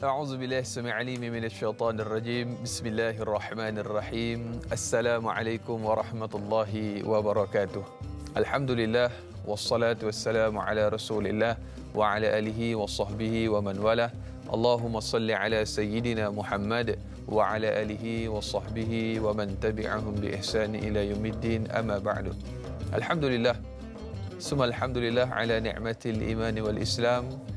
أعوذ بالله السميع العليم من الشيطان الرجيم بسم الله الرحمن الرحيم السلام عليكم ورحمة الله وبركاته الحمد لله والصلاة والسلام على رسول الله وعلى آله وصحبه ومن والاه اللهم صل على سيدنا محمد وعلى آله وصحبه ومن تبعهم بإحسان إلى يوم الدين أما بعد الحمد لله ثم الحمد لله على نعمة الإيمان والإسلام.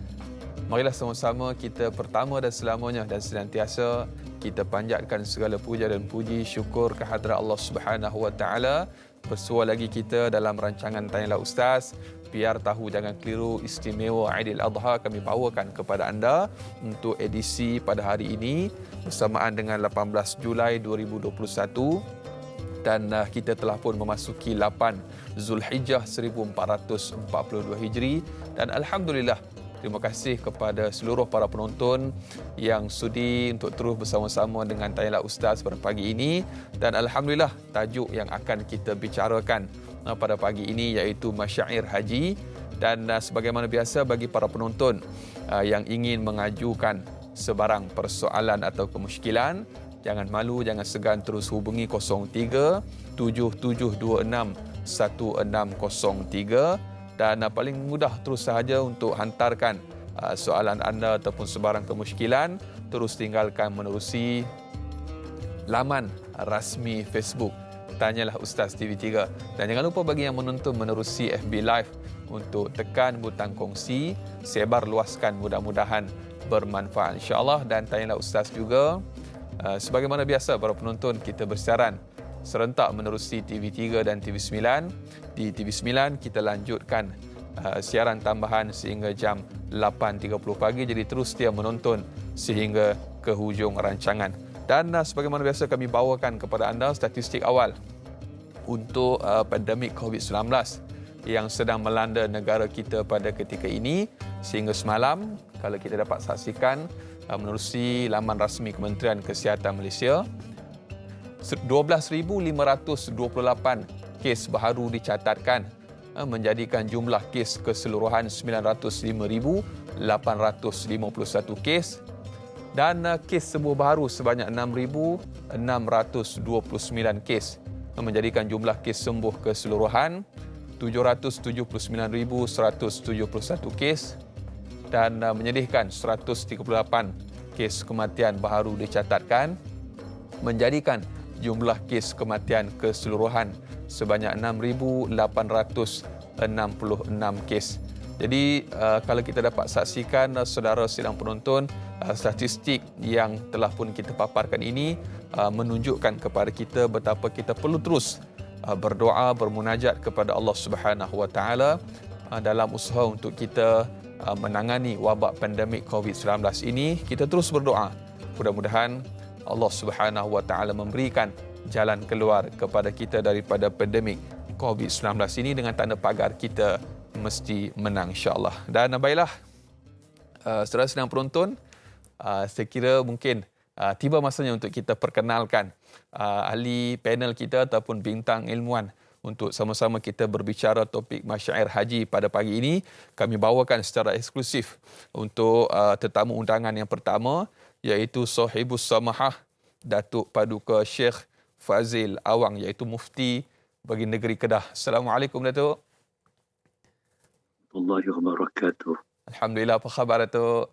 Marilah sama-sama kita pertama dan selamanya dan senantiasa kita panjatkan segala puja dan puji syukur kehadrat Allah Subhanahu Wa Taala. Bersua lagi kita dalam rancangan Tanyalah Ustaz. Biar tahu jangan keliru istimewa Aidil Adha kami bawakan kepada anda untuk edisi pada hari ini bersamaan dengan 18 Julai 2021. Dan kita telah pun memasuki 8 Zulhijjah 1442 Hijri. Dan Alhamdulillah, terima kasih kepada seluruh para penonton yang sudi untuk terus bersama-sama dengan Tanyalah Ustaz pada pagi ini. Dan Alhamdulillah, tajuk yang akan kita bicarakan pada pagi ini iaitu Masyair Haji. Dan sebagaimana biasa bagi para penonton yang ingin mengajukan sebarang persoalan atau kemusykilan, jangan malu, jangan segan terus hubungi 03 7726 1603. Dan paling mudah terus sahaja untuk hantarkan soalan anda ataupun sebarang kemusykilan, terus tinggalkan menerusi laman rasmi Facebook Tanyalah Ustaz TV3. Dan jangan lupa bagi yang menonton menerusi FB Live untuk tekan butang kongsi, sebar luaskan, mudah-mudahan bermanfaat insya-Allah. Dan Tanyalah Ustaz juga sebagaimana biasa para penonton kita bersiaran serentak menerusi TV3 dan TV9. Di TV9 kita lanjutkan siaran tambahan sehingga jam 8.30 pagi. Jadi terus setia menonton sehingga ke hujung rancangan. Dan sebagaimana biasa kami bawakan kepada anda statistik awal untuk pandemik COVID-19 yang sedang melanda negara kita pada ketika ini. Sehingga semalam, kalau kita dapat saksikan menerusi laman rasmi Kementerian Kesihatan Malaysia, 12,528 kes baharu dicatatkan, menjadikan jumlah kes keseluruhan 905,851 kes, dan kes sembuh baru sebanyak 6,629 kes, menjadikan jumlah kes sembuh keseluruhan 779,171 kes, dan menyedihkan 138 kes kematian baharu dicatatkan, menjadikan jumlah kes kematian keseluruhan sebanyak 6,866 kes. Jadi kalau kita dapat saksikan saudara sedang penonton, statistik yang telah pun kita paparkan ini menunjukkan kepada kita betapa kita perlu terus berdoa, bermunajat kepada Allah Subhanahu Wa Taala dalam usaha untuk kita menangani wabak pandemik COVID-19 ini. Kita terus berdoa, mudah-mudahan Allah Subhanahu Wa Taala memberikan jalan keluar kepada kita daripada pandemik COVID-19 ini dengan tanda pagar kita mesti menang insya-Allah. Dan baiklah, saudara sedang penonton, saya kira mungkin tiba masanya untuk kita perkenalkan ahli panel kita ataupun bintang ilmuwan untuk sama-sama kita berbicara topik Masyair Haji pada pagi ini. Kami bawakan secara eksklusif untuk tetamu undangan yang pertama, iaitu Sahibus Samahah Datuk Paduka Syekh Fazil Awang, iaitu Mufti bagi negeri Kedah. Assalamualaikum Datuk. Warahmatullahi wabarakatuh. Alhamdulillah, apa khabar Datuk?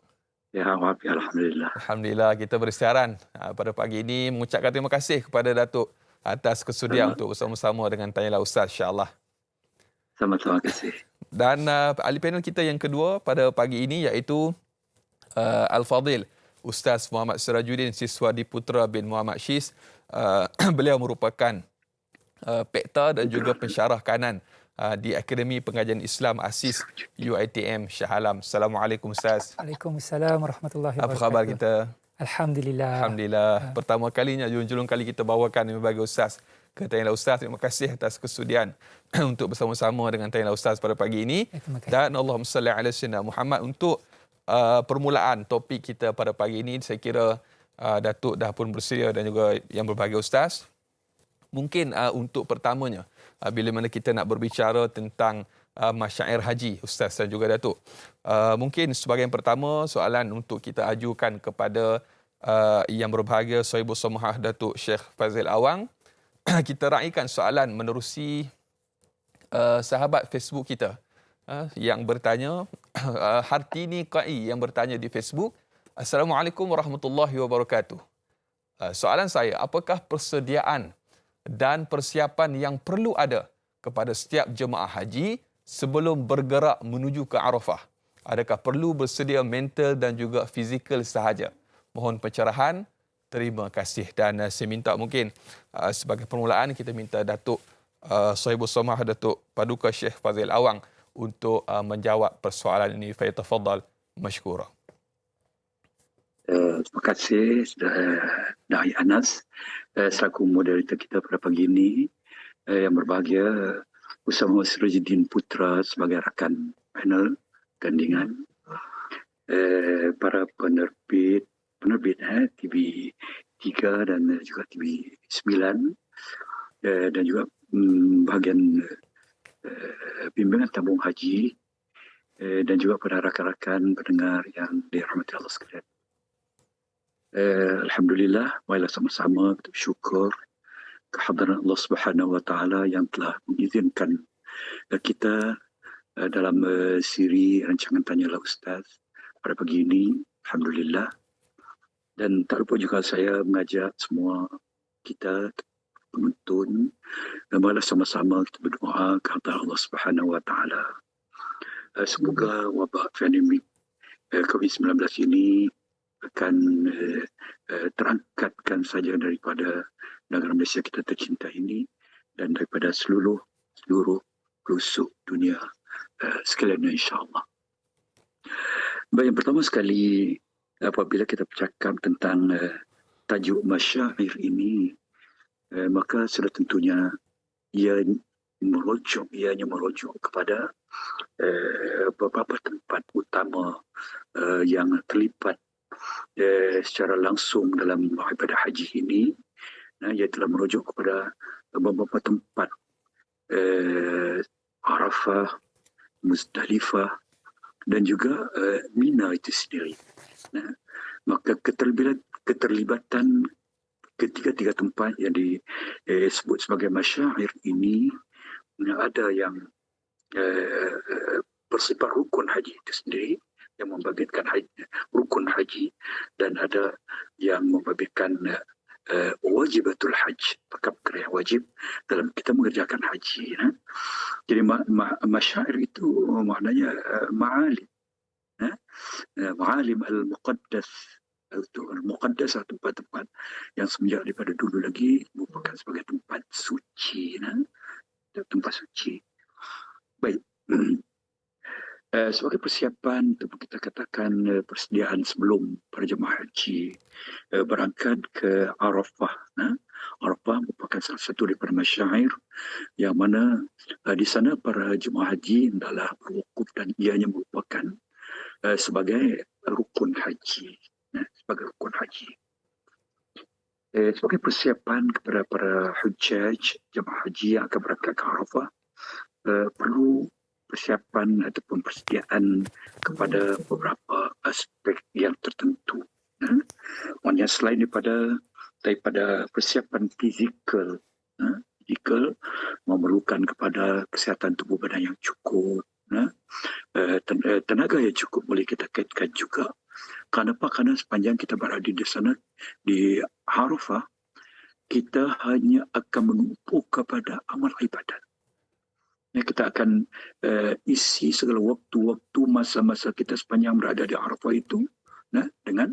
Ya, wafi, alhamdulillah. Alhamdulillah, kita bersiaran pada pagi ini mengucapkan terima kasih kepada Datuk atas kesudian untuk bersama-sama dengan Tanyalah Ustaz insya-Allah. Sama-sama kasih. Dan ahli panel kita yang kedua pada pagi ini iaitu Al-Fadhil Ustaz Muhammad Sirajuddin Siswadi Putra bin Muhammad Syis. Beliau merupakan pekta dan juga pensyarah kanan di Akademi Pengajian Islam ASIS UiTM Shah Alam. Assalamualaikum Ustaz. Waalaikumsalam warahmatullahi wabarakatuh. Apa khabar kita? Alhamdulillah. Alhamdulillah. Pertama kalinya julung kali kita bawakan bagi Ustaz ke Tanyalah Ustaz. Terima kasih atas kesudian untuk bersama-sama dengan Tanyalah Ustaz pada pagi ini. Dan Allahumma salli ala sayyidina Muhammad. Untuk permulaan topik kita pada pagi ini, saya kira Datuk dah pun bersedia dan juga yang berbahagia Ustaz. Mungkin untuk pertamanya, bila mana kita nak berbicara tentang Masyair Haji, Ustaz dan juga Datuk. Mungkin sebagai yang pertama, soalan untuk kita ajukan kepada yang berbahagia Sahibul Samahah Datuk Syekh Fazil Awang. Kita raikan soalan menerusi sahabat Facebook kita yang bertanya, Hartini Qai yang bertanya di Facebook. Assalamualaikum warahmatullahi wabarakatuh. Soalan saya, apakah persediaan dan persiapan yang perlu ada kepada setiap jemaah haji sebelum bergerak menuju ke Arafah? Adakah perlu bersedia mental dan juga fizikal sahaja? Mohon pencerahan. Terima kasih. Dan saya minta mungkin sebagai permulaan kita minta Datuk Sahibul Samahah Datuk Paduka Syekh Fazil Awang untuk menjawab persoalan ini. Falyatafaddal mashkura. Terima kasih Dai Anas selaku moderator kita pada pagi ini. Yang berbahagia Usama Sirajuddin Putra sebagai rakan panel gandingan, para penerbit TV 3 dan juga TV 9, dan juga bahagian bimbingan tabung haji, dan juga pada rakan-rakan pendengar yang dirahmati Allah sekalian. Alhamdulillah, marilah sama-sama kita bersyukur kehadiran Allah Subhanahu Wa Taala yang telah mengizinkan kita dalam siri rancangan Tanyalah Ustaz pada pagi ini. Alhamdulillah. Dan tak lupa juga saya mengajak semua kita penonton, marilah sama-sama kita berdoa kepada Allah Subhanahu Wa Taala. Semoga wabak pandemik COVID-19 ini akan terangkatkan saja daripada negara Malaysia kita tercinta ini dan daripada seluruh pelosok dunia sekalian, insya-Allah. Baik, yang pertama sekali, apabila kita bercakap tentang tajuk masyair ini, maka sudah tentunya ianya merujuk kepada beberapa tempat utama yang terlibat secara langsung dalam ibadah haji ini. Ia telah merujuk kepada beberapa tempat, Arafah, Muzdalifah dan juga Mina itu sendiri. Maka keterlibatan ketiga-tiga tempat yang disebut sebagai masyair ini, ada yang bersifat rukun haji itu sendiri, yang membabitkan rukun haji, dan ada yang membabitkan wajibatul haji, perkara yang wajib dalam kita mengerjakan haji. Jadi masyair itu maknanya ma'alim, ma'alim al-muqaddas, al-muqaddas, tempat-tempat yang semenjak daripada dulu lagi merupakan sebagai tempat suci, tempat suci. Baik. Sebagai persiapan, kita katakan persediaan sebelum para jemaah haji berangkat ke Arafah. Arafah merupakan salah satu daripada masyair yang mana di sana para jemaah haji hendaklah berwukuf dan ianya merupakan sebagai rukun haji. Sebagai rukun haji. Sebagai persiapan kepada para hujjaj, jemaah haji yang akan berangkat ke Arafah, perlu persiapan ataupun persediaan kepada beberapa aspek yang tertentu. Maksudnya selain daripada persiapan fizikal, memerlukan kepada kesihatan tubuh badan yang cukup, tenaga yang cukup boleh kita kaitkan juga. Kenapa? Kerana sepanjang kita berada di sana di Arafah, kita hanya akan menumpu kepada amal ibadat. Kita akan isi segala waktu-waktu, masa-masa kita sepanjang berada di Arafah itu dengan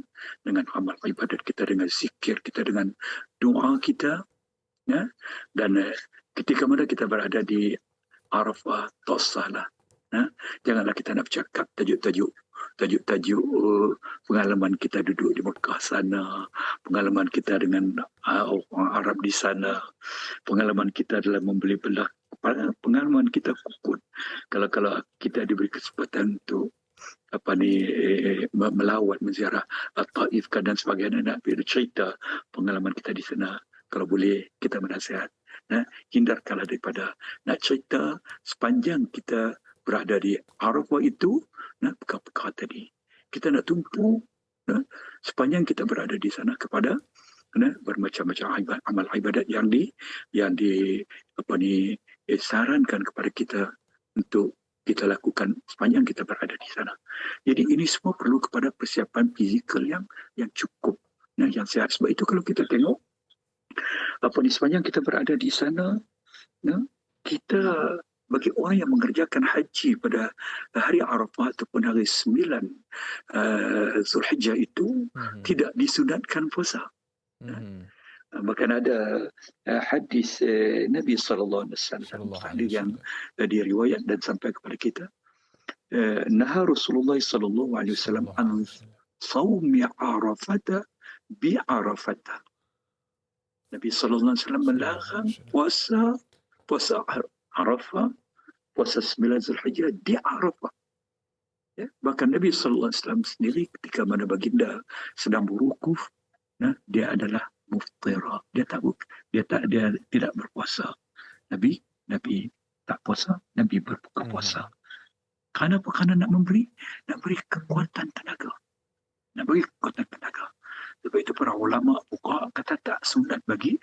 amal ibadat kita, dengan zikir kita, dengan doa kita. Dan ketika mana kita berada di Arafah, tak usahlah. Janganlah kita nak bercakap tajuk-tajuk pengalaman kita duduk di Mekah sana, pengalaman kita dengan orang Arab di sana, pengalaman kita dalam membeli belah, pengalaman kita kukun. Kalau kita diberi kesempatan untuk melawat, menziarah Taif dan sebagainya, nak bercerita pengalaman kita di sana, kalau boleh kita menasihat, hindarkanlah daripada nak cerita sepanjang kita berada di Arafah itu, perkara tadi. Kita nak tumpu sepanjang kita berada di sana kepada bermacam-macam amal ibadat yang sarankan kepada kita untuk kita lakukan sepanjang kita berada di sana. Jadi ini semua perlu kepada persiapan fizikal yang cukup, yang sihat. Sebab itu kalau kita tengok sepanjang kita berada di sana, kita bagi orang yang mengerjakan haji pada hari Arafah ataupun hari 9 Zulhijjah itu tidak disunatkan puasa. Bahkan ada hadis Nabi SAW yang diriwayat dan sampai kepada kita. Naha Rasulullah SAW an sawmi Arafata bi Arafata. Nabi SAW melarang puasa Arafah, puasa 9 Zulhijjah di Arafah. Ya, bahkan Nabi SAW sendiri ketika mana baginda sedang berwukuf, dia adalah muftirah. Dia tidak berpuasa. Nabi tak puasa, Nabi berbuka puasa. Kerana apa? Kerana nak beri kekuatan tenaga. Sebab itu para ulama fuqaha kata tak sunat bagi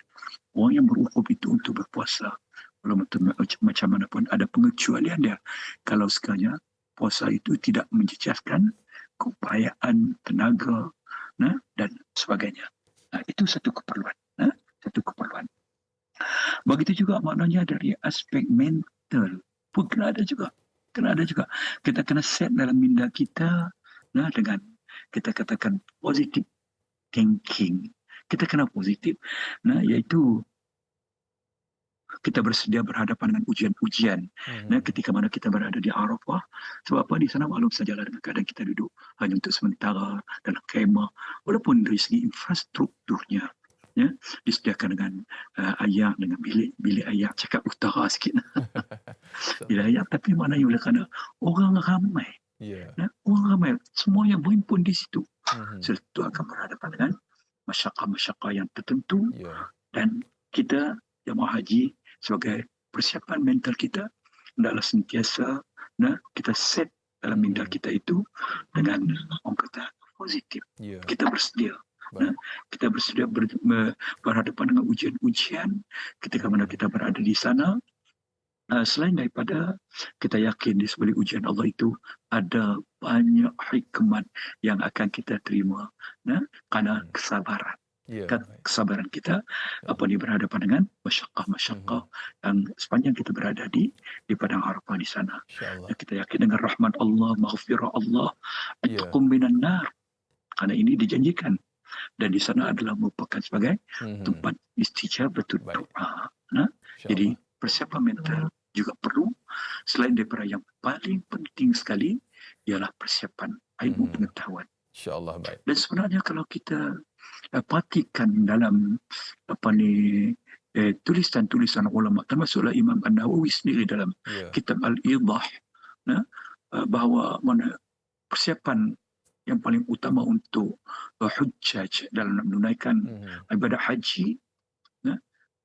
orang yang berwukuf itu untuk berpuasa. Kalau macam mana pun ada pengecualian dia. Kalau sekiranya puasa itu tidak menjejaskan keupayaan, tenaga, dan sebagainya. Itu satu keperluan. Begitu juga maknanya dari aspek mental pun kena ada juga. Kita kena set dalam minda kita dengan kita katakan positive thinking. Kita kena positif, iaitu kita bersedia berhadapan dengan ujian-ujian ketika mana kita berada di Arafah. Sebab apa? Di sana maklum sajalah dengan keadaan kita duduk hanya untuk sementara dalam kemah, walaupun dari segi infrastrukturnya disediakan dengan ayak, dengan bilik ayak, cakap utara sikit. Bilik ayak, tapi maknanya oleh kerana orang ramai. Orang ramai, semua yang berhimpun di situ. Itu akan berhadapan dengan masyarakat yang tertentu. Dan kita jemaah haji sebagai persiapan mental kita hendaklah sentiasa kita set dalam minda kita itu dengan orang kata positif. Kita bersedia. Kita bersedia berhadapan dengan ujian-ujian ketika mana kita berada di sana. Selain daripada kita yakin di sebalik ujian Allah itu ada banyak hikmat yang akan kita terima kerana kesabaran. Kesabaran kita berhadapan dengan masyarakat yang sepanjang kita berada di padang Arafah di sana. Kita yakin dengan rahmat Allah, maghfirah Allah, atqum minan nar. Kerana ini dijanjikan dan di sana adalah merupakan sebagai tempat istijabatul doa. Jadi persiapan mental juga perlu. Selain daripada yang paling penting sekali ialah persiapan ilmu pengetahuan. InsyaAllah baik. Dan sebenarnya kalau kita perhatikan dalam tulisan-tulisan ulama, termasuklah Imam An-Nawawi sendiri dalam kitab Al-Idah, bahawa persiapan yang paling utama untuk hujjaj dalam menunaikan ibadah haji,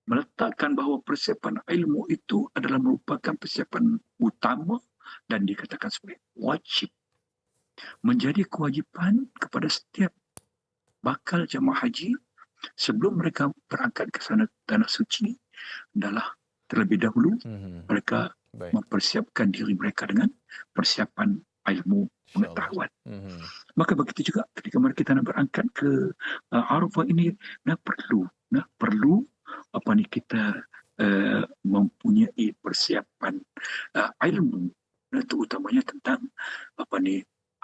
meletakkan bahawa persiapan ilmu itu adalah merupakan persiapan utama dan dikatakan sebagai wajib. Menjadi kewajipan kepada setiap bakal jemaah haji sebelum mereka berangkat ke sana tanah suci, adalah terlebih dahulu mereka mempersiapkan diri mereka dengan persiapan ilmu pengetahuan. Maka begitu juga ketika kita nak berangkat ke Arafah ini, perlu kita mempunyai persiapan ilmu, terutamanya tentang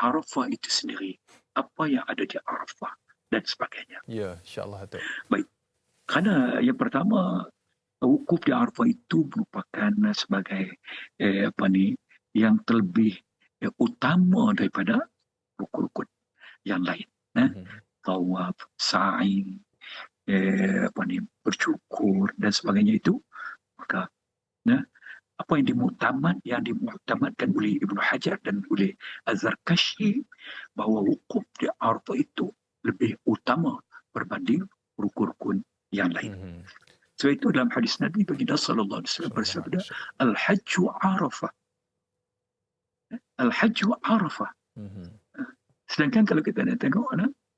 Arafah itu sendiri, apa yang ada di Arafah dan sebagainya. Ya, insyaAllah tu. Baik. Kerana yang pertama, wukuf di Arafah itu merupakan sebagai yang terlebih utama daripada rukun-rukun yang lain. Tawaf, sa'i, bercukur dan sebagainya itu. Maka apa yang dimuktamadkan oleh Ibnu Hajar dan oleh Az-Zarkashi, bahawa wukuf di Arafah itu lebih utama berbanding rukun-rukun yang lain. Sebab itu dalam hadis Nabi baginda sallallahu alaihi wasallam bersabda, al-hajju Arafah. Al-Hajj Arafah. Sedangkan kalau kita nak tengok,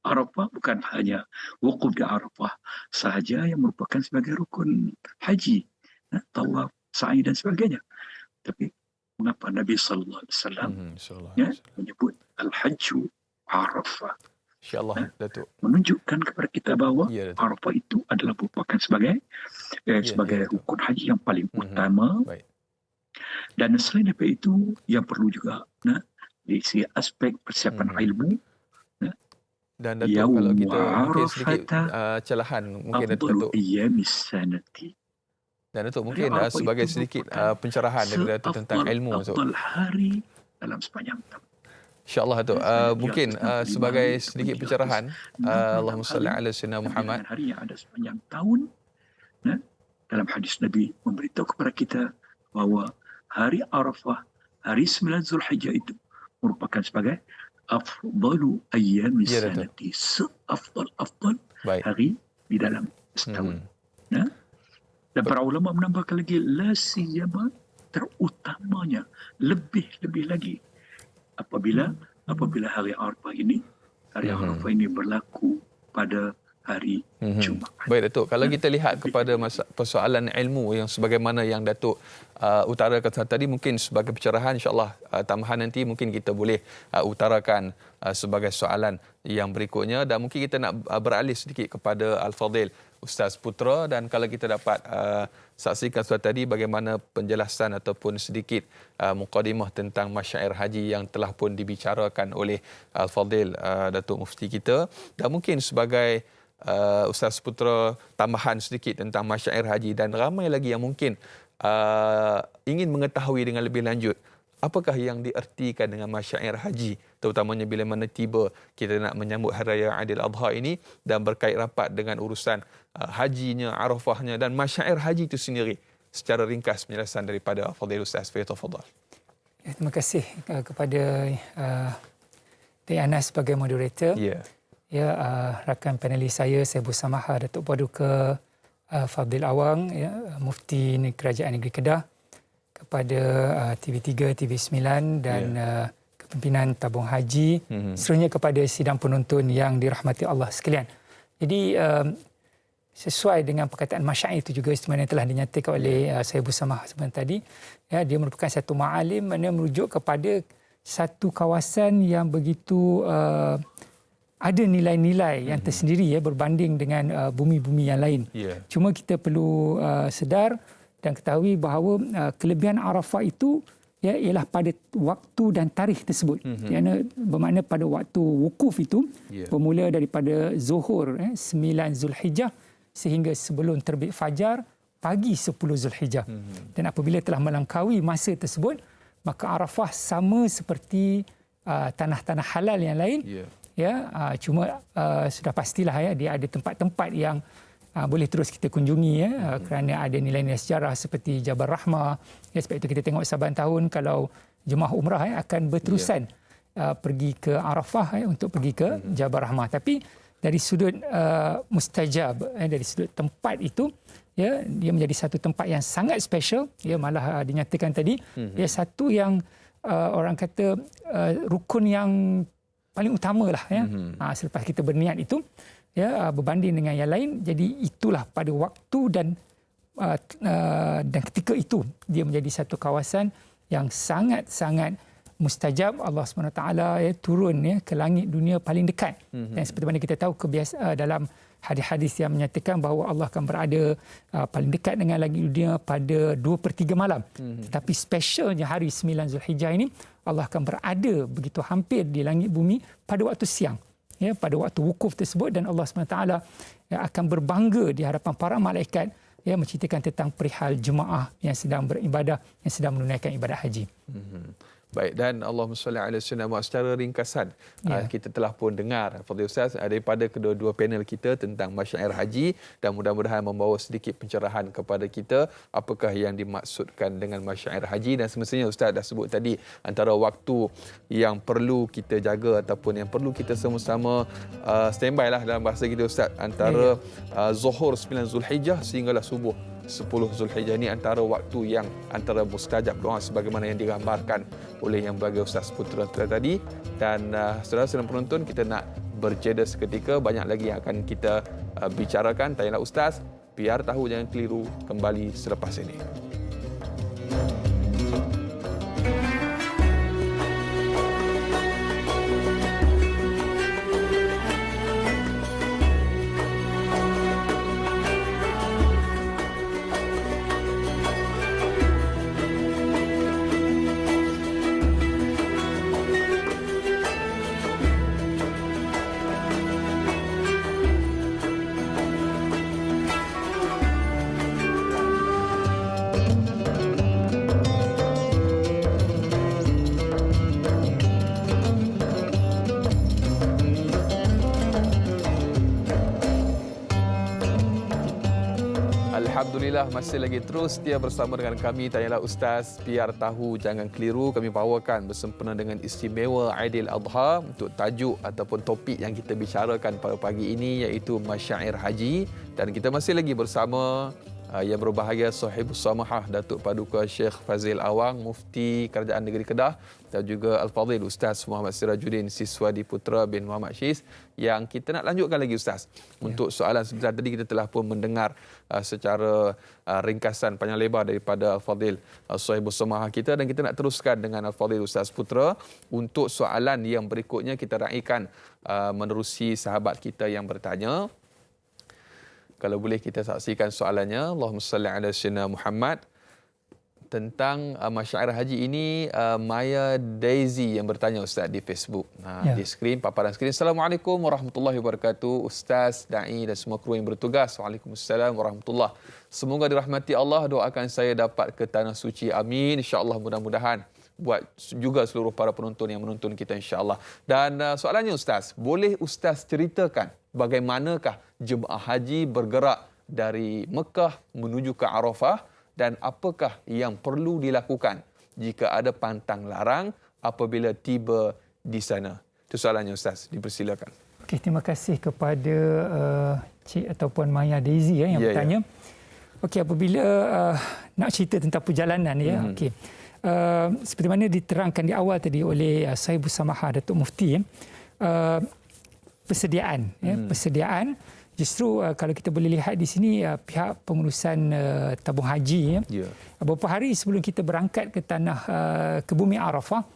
Arafah bukan hanya wukuf di Arafah sahaja yang merupakan sebagai rukun haji, tawaf, sa'i dan sebagainya. Tapi mengapa Nabi sallallahu alaihi wasallam menyebut Al-Hajj Arafah? InsyaAllah, Datuk. Menunjukkan kepada kita bahawa Arafah itu adalah merupakan sebagai rukun haji yang paling utama. Baik. Dan selain daripada itu, yang perlu juga dari segi aspek persiapan ilmu. Dan Datuk, kalau kita mungkin sedikit celahan mungkin Datuk. Dan Datuk mungkin sebagai sedikit pencerahan daripada Datuk tentang ilmu. Hari dalam sepanjang tahun. InsyaAllah Datuk. Mungkin sebagai sedikit pencerahan, Allahumma salli ala sayyidina Muhammad. Hari yang ada sepanjang tahun, dalam hadis Nabi memberitahu kepada kita bahawa hari Arafah, hari 9 Zulhijjah itu merupakan sebagai afdalu ayyamis sanati, seafdal hari di dalam setahun. Dan para ulama menambahkan lagi, la siyama, terutamanya, lebih lagi apabila hari Arafah ini berlaku pada hari Jumaat. Baik Datuk, kalau kita lihat kepada persoalan ilmu yang sebagaimana yang Datuk utarakan tadi, mungkin sebagai pencerahan, insyaAllah tambahan nanti mungkin kita boleh utarakan sebagai soalan yang berikutnya, dan mungkin kita nak beralih sedikit kepada Al-Fadhil Ustaz Putra, dan kalau kita dapat saksikan suatu tadi bagaimana penjelasan ataupun sedikit mukadimah tentang masyair haji yang telah pun dibicarakan oleh Al-Fadhil Datuk Mufti kita, dan mungkin sebagai Ustaz Putra tambahan sedikit tentang masyair haji, dan ramai lagi yang mungkin ingin mengetahui dengan lebih lanjut apakah yang diertikan dengan masyair haji, terutamanya bila mana tiba kita nak menyambut Hari Raya Aidil Adha ini dan berkait rapat dengan urusan hajinya, Arafahnya dan masyair haji itu sendiri. Secara ringkas penjelasan daripada Fadil Ustaz, falyatafadhal. Terima kasih kepada Dr. Anas sebagai moderator. Rakan panelis saya bersama Datuk Paduka Fadil Awang, Mufti Kerajaan Negeri Kedah, kepada TV3, TV9 dan kepimpinan tabung haji, seterusnya kepada sidang penonton yang dirahmati Allah sekalian. Jadi sesuai dengan perkataan masyair itu juga sebenarnya telah dinyatakan oleh saya bersama sebentar tadi, dia merupakan satu ma'alim mana merujuk kepada satu kawasan yang begitu ada nilai-nilai yang tersendiri berbanding dengan bumi-bumi yang lain. Cuma kita perlu sedar dan ketahui bahawa kelebihan Arafah itu ialah pada waktu dan tarikh tersebut. Bermakna pada waktu wukuf itu bermula daripada Zuhur 9 Zulhijjah sehingga sebelum terbit fajar pagi 10 Zulhijjah. Dan apabila telah melangkaui masa tersebut, maka Arafah sama seperti tanah-tanah halal yang lain. Cuma sudah pastilah dia ada tempat-tempat yang boleh terus kita kunjungi kerana ada nilai-nilai sejarah seperti Jabal Rahmah. Sebab itu kita tengok saban tahun kalau jemaah umrah akan berterusan pergi ke Arafah untuk pergi ke Jabal Rahmah. Tapi dari sudut mustajab, dari sudut tempat itu, dia menjadi satu tempat yang sangat special. Malah dinyatakan tadi dia satu yang orang kata rukun yang paling utama lah selepas kita berniat itu, berbanding dengan yang lain. Jadi itulah pada waktu dan ketika itu dia menjadi satu kawasan yang sangat-sangat mustajab. Allah SWT turun ke langit dunia paling dekat. Dan seperti mana kita tahu dalam hadis-hadis yang menyatakan bahawa Allah akan berada paling dekat dengan langit dunia pada 2/3 malam. Tapi specialnya hari 9 Zulhijjah ini, Allah akan berada begitu hampir di langit bumi pada waktu siang. Pada waktu wukuf tersebut, dan Allah SWT akan berbangga di hadapan para malaikat menceritakan tentang perihal jemaah yang sedang beribadah, yang sedang menunaikan ibadah haji. Baik, dan Allahumma salli ala sayyidina Muhammad. Secara ringkasan kita telah pun dengar Fadil Ustaz daripada kedua-dua panel kita tentang masyair haji, dan mudah-mudahan membawa sedikit pencerahan kepada kita apakah yang dimaksudkan dengan masyair haji. Dan semestinya Ustaz dah sebut tadi antara waktu yang perlu kita jaga ataupun yang perlu kita sama-sama standby lah dalam bahasa kita Ustaz, antara Zuhur 9 Zulhijjah sehinggalah subuh 10 Zulhijjah ini antara waktu yang antara mustajab doa sebagaimana yang digambarkan oleh Yang Berbahagia Ustaz Putra tadi. Dan saudara-saudara penonton, kita nak berjeda seketika, banyak lagi yang akan kita bicarakan. Tanyalah Ustaz, biar tahu jangan keliru, kembali selepas ini. Alhamdulillah, masih lagi terus setia bersama dengan kami Tanyalah Ustaz, biar tahu jangan keliru. Kami bawakan bersempena dengan istimewa Aidil Adha untuk tajuk ataupun topik yang kita bicarakan pada pagi ini, iaitu Masyair Haji. Dan kita masih lagi bersama Yang Berbahagia Sahibus Samahah Datuk Paduka Syekh Fazil Awang, Mufti Kerajaan Negeri Kedah, dan juga Al-Fadhil Ustaz Muhammad Sirajuddin Siswadi Putra bin Muhammad Syiz. Yang kita nak lanjutkan lagi Ustaz. Untuk soalan sebentar tadi kita telah pun mendengar secara ringkasan panjang lebar daripada Al-Fadhil Sahibus Samahah kita, dan kita nak teruskan dengan Al-Fadhil Ustaz Putra. Untuk soalan yang berikutnya kita raikan menerusi sahabat kita yang bertanya. Kalau boleh kita saksikan soalannya. Allahumma salli ala sayyidina Muhammad. Tentang Masyair Haji ini, Maya Daisy yang bertanya Ustaz di Facebook. Di skrin, paparan skrin. Assalamualaikum warahmatullahi wabarakatuh. Ustaz, da'i dan semua kru yang bertugas. Waalaikumsalam warahmatullahi. Semoga dirahmati Allah. Doakan saya dapat ke Tanah Suci. Amin. InsyaAllah, mudah-mudahan. Buat juga seluruh para penonton yang menonton kita, insyaAllah. Dan soalannya Ustaz, boleh Ustaz ceritakan bagaimanakah jemaah haji bergerak dari Mekah menuju ke Arafah, dan apakah yang perlu dilakukan jika ada pantang larang apabila tiba di sana? Itu soalannya Ustaz, dipersilakan. Okey, terima kasih kepada Cik ataupun Maya Daisy yang bertanya. Okey, apabila nak cerita tentang perjalanan okey. Seperti mana diterangkan di awal tadi oleh Sahibus Samahah Datuk Mufti, persediaan persediaan justru kalau kita boleh lihat di sini, pihak pengurusan tabung haji beberapa hari sebelum kita berangkat ke tanah ke bumi Arafah,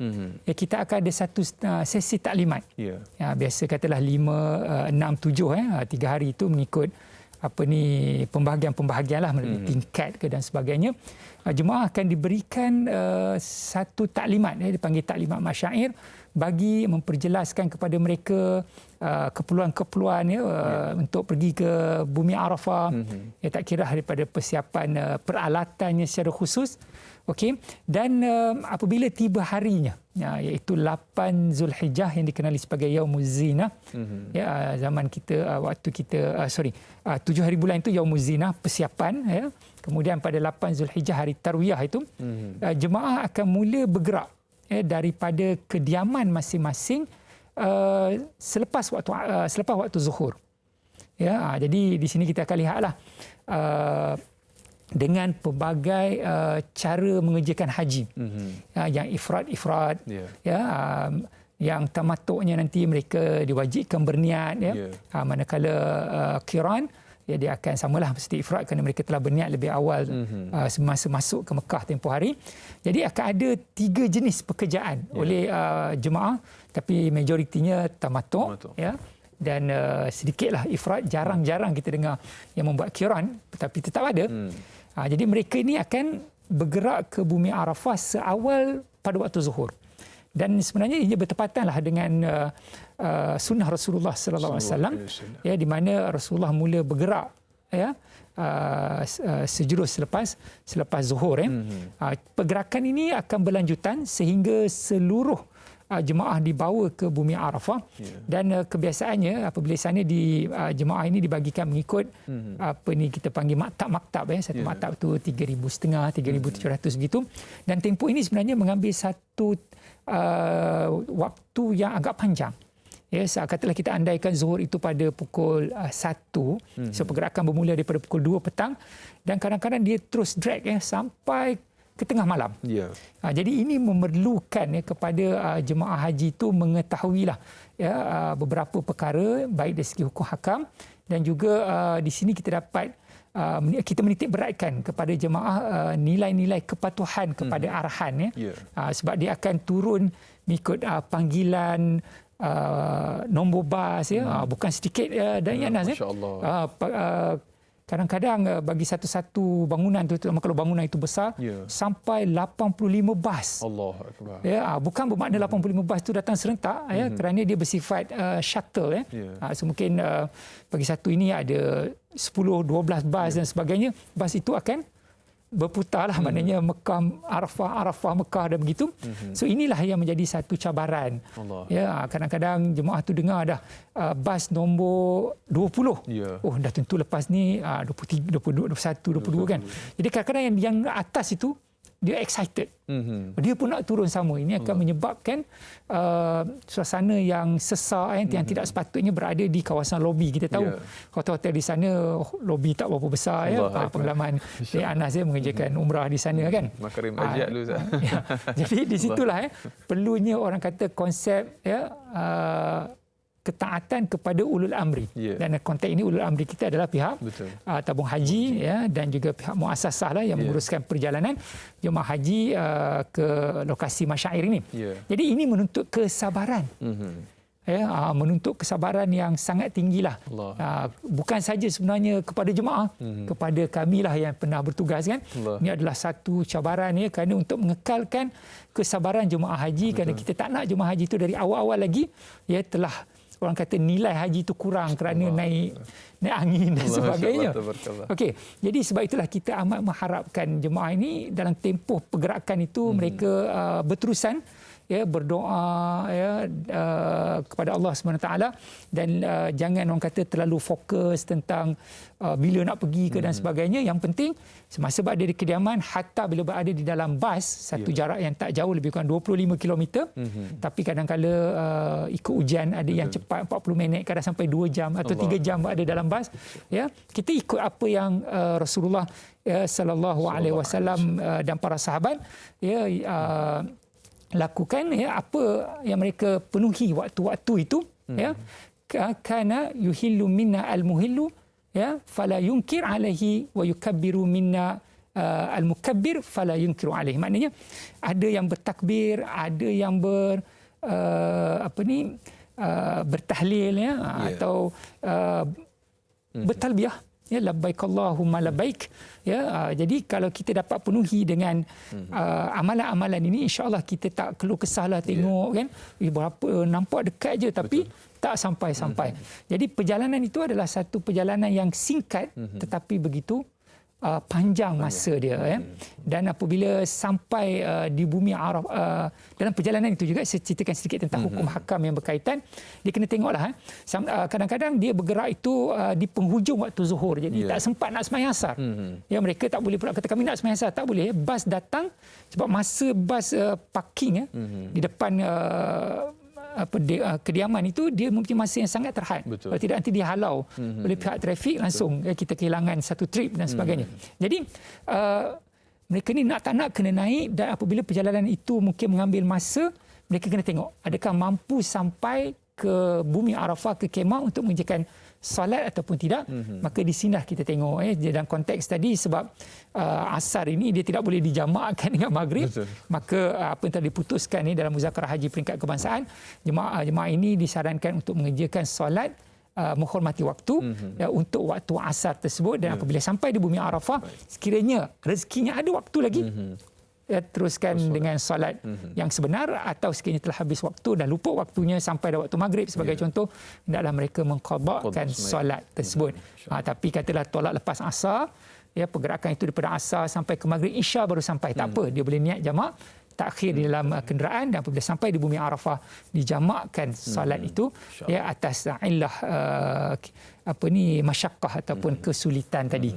kita akan ada satu sesi taklimat. Biasa katalah 5, 6, 7 3 hari itu mengikut pembahagian lah melalui tingkat dan sebagainya. Jemaah akan diberikan satu taklimat, dipanggil taklimat masyair, bagi memperjelaskan kepada mereka keperluan-keperluan untuk pergi ke bumi Arafah. Tak kira daripada persiapan peralatannya secara khusus. Okey, dan apabila tiba harinya, iaitu 8 Zulhijjah yang dikenali sebagai Yaumuz Zinah, zaman kita waktu kita 7 hari bulan itu Yaumuz Zinah, persiapan. Kemudian pada 8 Zulhijjah, hari Tarwiyah itu, jemaah akan mula bergerak daripada kediaman masing-masing selepas waktu zuhur. Jadi di sini kita akan lihatlah dengan pelbagai cara mengerjakan haji. Yang ifrad, yang tamattu'nya nanti mereka diwajibkan berniat. Manakala qiran, dia akan samalah seperti ifrad kerana mereka telah berniat lebih awal semasa masuk ke Mekah tempoh hari. Jadi akan ada 3 jenis pekerjaan oleh jemaah, tapi majoritinya tamattu'. Dan sedikitlah ifrad, jarang-jarang kita dengar yang membuat qiran, tetapi tetap ada. Jadi mereka ini akan bergerak ke bumi Arafah seawal pada waktu zuhur. Dan sebenarnya ia bertepatanlah dengan sunnah Rasulullah sallallahu alaihi wasallam, di mana Rasulullah mula bergerak sejurus selepas zuhur. Pergerakan ini akan berlanjutan sehingga seluruh jemaah dibawa ke bumi Arafah. Dan kebiasaannya apabila sana jemaah ini dibagikan mengikut kita panggil maktab-maktab. Satu maktab tu 3,500, 3,700 begitu. Dan tempoh ini sebenarnya mengambil satu waktu yang agak panjang. Ya, katakanlah kita andaikan Zuhur itu pada pukul 1, so pergerakan bermula daripada pukul 2 petang dan kadang-kadang dia terus drag sampai ke tengah malam. Yeah. Jadi ini memerlukan kepada jemaah haji itu mengetahuilah beberapa perkara baik dari segi hukum hakam dan juga di sini kita dapat kita menitik beratkan kepada jemaah nilai-nilai kepatuhan kepada arahan sebab dia akan turun mengikut panggilan nombor bas bukan sedikit dan Anas kadang-kadang bagi satu-satu bangunan tu, terutama kalau bangunan itu besar sampai 85 bas. Allahuakbar. Bukan bermakna 85 bas itu datang serentak kerana dia bersifat shuttle so mungkin bagi satu ini ada 10 12 bas dan sebagainya. Bas itu akan berputarlah maknanya Mekah Arafah Mekah dan begitu. So inilah yang menjadi satu cabaran. Kadang-kadang jemaah tu dengar dah bas nombor 20. Oh dah tentu lepas ni 23 22 21 22 kan. Jadi kadang-kadang yang atas itu dia excited. Dia pun nak turun sama. Ini akan menyebabkan suasana yang sesak yang tidak sepatutnya berada di kawasan lobi. Kita tahu hotel-hotel di sana lobi tak berapa besar pengalaman Anas mengerjakan umrah di sana kan. Makarim ajak dulu Jadi di situlah perlunya orang kata konsep ketaatan kepada ulul amri. Dan konteks ini ulul amri kita adalah pihak tabung haji dan juga pihak muassasah lah yang menguruskan perjalanan jemaah haji ke lokasi masyair ini. Jadi ini menuntut kesabaran. Menuntut kesabaran yang sangat tinggilah. Bukan saja sebenarnya kepada jemaah, kepada kamilah yang pernah bertugas kan. Ini adalah satu cabaran kerana untuk mengekalkan kesabaran jemaah haji kerana kita tak nak jemaah haji itu dari awal-awal lagi telah orang kata nilai haji itu kurang kerana naik angin dan sebagainya. Okey, jadi sebab itulah kita amat mengharapkan jemaah ini dalam tempoh pergerakan itu mereka berterusan berdoa kepada Allah SWT dan jangan orang kata terlalu fokus tentang bila nak pergi ke dan sebagainya. Yang penting semasa berada di kediaman hatta bila berada di dalam bas satu jarak yang tak jauh lebih kurang 25 km tapi kadang-kala ikut ujian ada yang cepat 40 minit kadang sampai 2 jam atau 3 jam berada dalam bas kita ikut apa yang Rasulullah sallallahu alaihi wasallam dan para sahabat lakukan apa yang mereka penuhi waktu-waktu itu kana yuhillu minna al-muhillu fala yunkir alaihi wa yukabbiru minna al-mukabbir fala yunkiru alaihi. Maknanya ada yang bertakbir, ada yang bertahlil atau bertalbiyah labbaik Allahumma labbaik jadi kalau kita dapat penuhi dengan amalan-amalan ini insya-Allah kita tak keluh kesahlah tengok kan berapa nampak dekat je tapi tak sampai-sampai. Jadi perjalanan itu adalah satu perjalanan yang singkat tetapi begitu panjang masa dia dan apabila sampai di bumi Arafah dalam perjalanan itu juga saya ceritakan sedikit tentang hukum hakam yang berkaitan. Dia kena tengoklah kadang-kadang dia bergerak itu di penghujung waktu zuhur jadi tak sempat nak sembahyang asar. Mereka tak boleh pula kata kami nak sembahyang asar, tak boleh. Bas datang sebab masa bas parking di depan kediaman itu dia mempunyai masa yang sangat terhad. Kalau tidak nanti dihalau oleh pihak trafik langsung kita kehilangan satu trip dan sebagainya. Jadi mereka ni nak tak nak kena naik dan apabila perjalanan itu mungkin mengambil masa mereka kena tengok adakah mampu sampai ke bumi Arafah ke kemah untuk mengerjakan solat ataupun tidak. Maka di sinilah kita tengok dalam konteks tadi sebab asar ini dia tidak boleh dijamakkan dengan maghrib. Maka apa yang telah diputuskan dalam muzakarah haji peringkat kebangsaan jemaah ini disarankan untuk mengerjakan solat menghormati waktu untuk waktu asar tersebut dan apabila sampai di bumi Arafah sekiranya rezekinya ada waktu lagi teruskan dengan solat yang sebenar atau sekiranya telah habis waktu dan lupa waktunya sampai dah waktu maghrib sebagai contoh hendaklah mereka mengqadhakan solat tersebut. Tapi katalah tolak lepas asar pergerakan itu daripada asar sampai ke maghrib isya baru sampai tak apa dia boleh niat jamak takhir di dalam kenderaan, dan apabila sampai di bumi Arafah dijamakkan solat itu ya atas illah masyaqqah ataupun kesulitan tadi.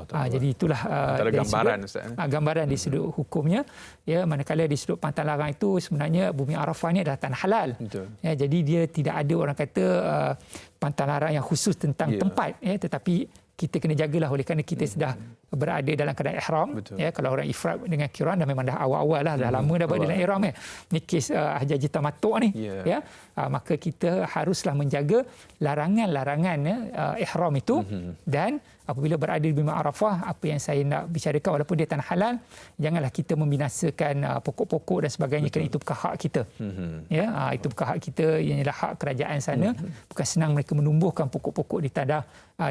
Jadi itulah dari gambaran sudut, gambaran di sudut hukumnya, ya, manakala di sudut pantang larang itu sebenarnya bumi Arafah ni adalah tanah halal. Ya, jadi dia tidak ada orang kata pantang larang yang khusus tentang tempat, ya, tetapi kita kena jagalah oleh kerana kita sudah berada dalam keadaan ihram. Ya, kalau orang ifrad dengan qiran dah memang dah awal-awal lah, dah lama dah berada dalam ihram, ya. Ni kes haji tamattu' ni, ya. Maka kita haruslah menjaga larangan-larangan ihram itu, dan apabila berada di bumi Arafah, apa yang saya nak bicarakan, walaupun dia tanah halal, janganlah kita membinasakan pokok-pokok dan sebagainya, kerana itu bukan hak kita. Ya, itu bukan hak kita, yang adalah hak kerajaan sana. Bukan senang mereka menumbuhkan pokok-pokok di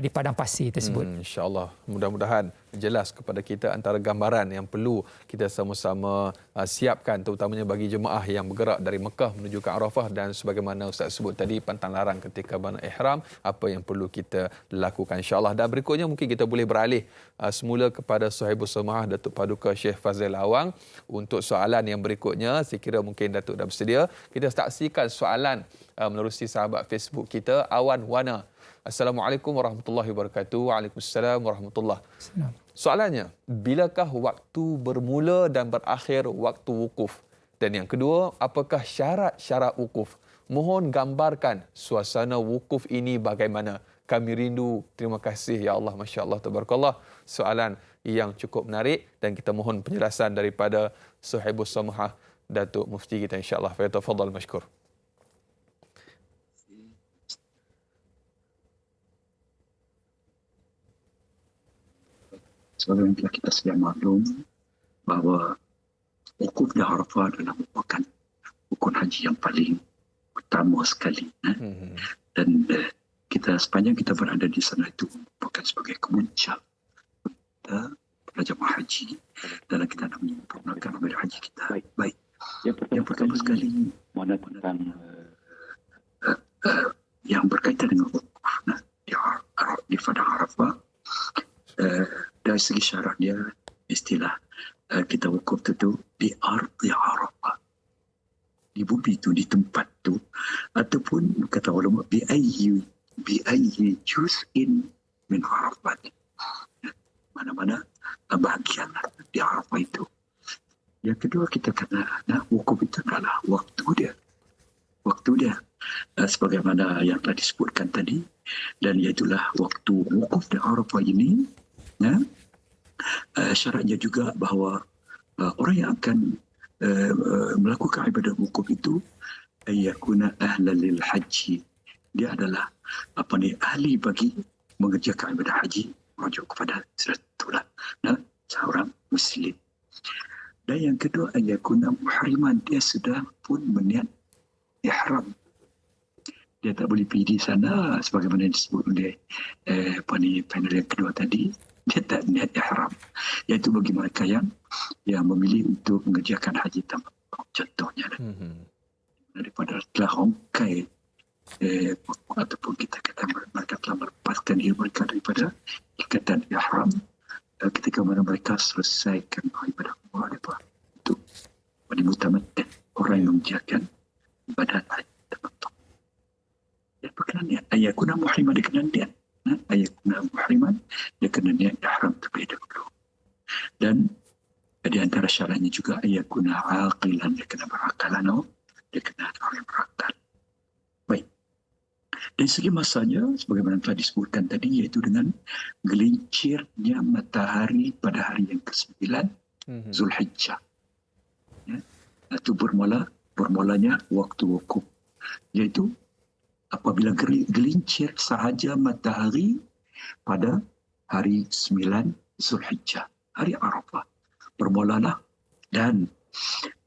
di padang pasir tersebut. InsyaAllah, mudah-mudahan jelas kepada kita antara gambaran yang perlu kita sama-sama siapkan, terutamanya bagi jemaah yang bergerak dari Mekah menuju ke Arafah, dan sebagaimana Ustaz sebut tadi, pantang larang ketika ihram, apa yang perlu kita lakukan, insyaAllah. Dan berikutnya mungkin kita boleh beralih semula kepada Sahibus Samahah Datuk Paduka Syekh Fazil Awang untuk soalan yang berikutnya. Saya kira mungkin Datuk dah bersedia. Kita saksikan soalan menerusi sahabat Facebook kita, Awan Wana. Assalamualaikum warahmatullahi wabarakatuh. Waalaikumsalam warahmatullahi wabarakatuh. Soalannya, bilakah waktu bermula dan berakhir waktu wukuf? Dan yang kedua, apakah syarat-syarat wukuf? Mohon gambarkan suasana wukuf ini bagaimana. Kami rindu. Terima kasih, ya Allah. Masya Allah, tabarakallah. Soalan yang cukup menarik, dan kita mohon penjelasan daripada Sahibus Samahah Datuk Mufti kita, insya-Allah. Falyatafaddal mashkur. Sebagaimana telah kita sedia maklum bahawa wukuf di Arafah adalah merupakan rukun haji yang paling utama sekali. Dan kita sepanjang kita berada di sana itu merupakan sebagai kemuncak kita para jemaah haji dalam kita nak menyempurnakan ibadah haji kita. Baik. Yang pertama sekali yang berkaitan dengan wukuf di padang Arafah. Dari segi syarat dia, istilah kita wukuf itu di ardi Arafah, di bumi itu, di tempat itu, ataupun kata ulama bi ayyi juz'in min Arafat, mana-mana bahagian di Arafah itu. Yang kedua, kita kena wukuf itu adalah waktu dia sebagaimana yang telah disebutkan tadi, dan iaitulah waktu wukuf di Arafah ini. Syaratnya juga bahawa orang yang akan melakukan ibadah wukuf itu yakuna ahlan lil haji. Dia adalah ahli bagi mengerjakan ibadah haji, merujuk kepada itulah seorang muslim. Dan yang kedua, yakuna muhriman, dia sudah pun berniat ihram. Dia tak boleh pergi di sana sebagaimana disebut oleh panel yang kedua tadi. Dia tak niat ihram, iaitu bagi mereka yang memilih untuk mengerjakan haji tamattu' contohnya. Daripada telah rongkai ataupun kita kata mereka telah melepaskan diri mereka daripada ikatan ihram ketika mana mereka selesaikan ibadah umrah itu pada mutamattin, orang yang mengerjakan ibadah haji tamattu'. Dia berkenan niat ayakuna muhriman, dia kena niat ayakuna muhriman, dia kena niat ihram terlebih dahulu. Dan di antara syaratnya juga ayakuna aqilan, dia kena berakal, dia kena orang yang berakal. Baik. Dari segi masanya, sebagaimana telah disebutkan tadi, iaitu dengan gelincirnya matahari pada hari yang ke-9 Zulhijjah. Itu bermulanya waktu wukuf, iaitu apabila gelincir sahaja matahari pada hari 9 Zulhijjah, hari Arafah, bermulalah, dan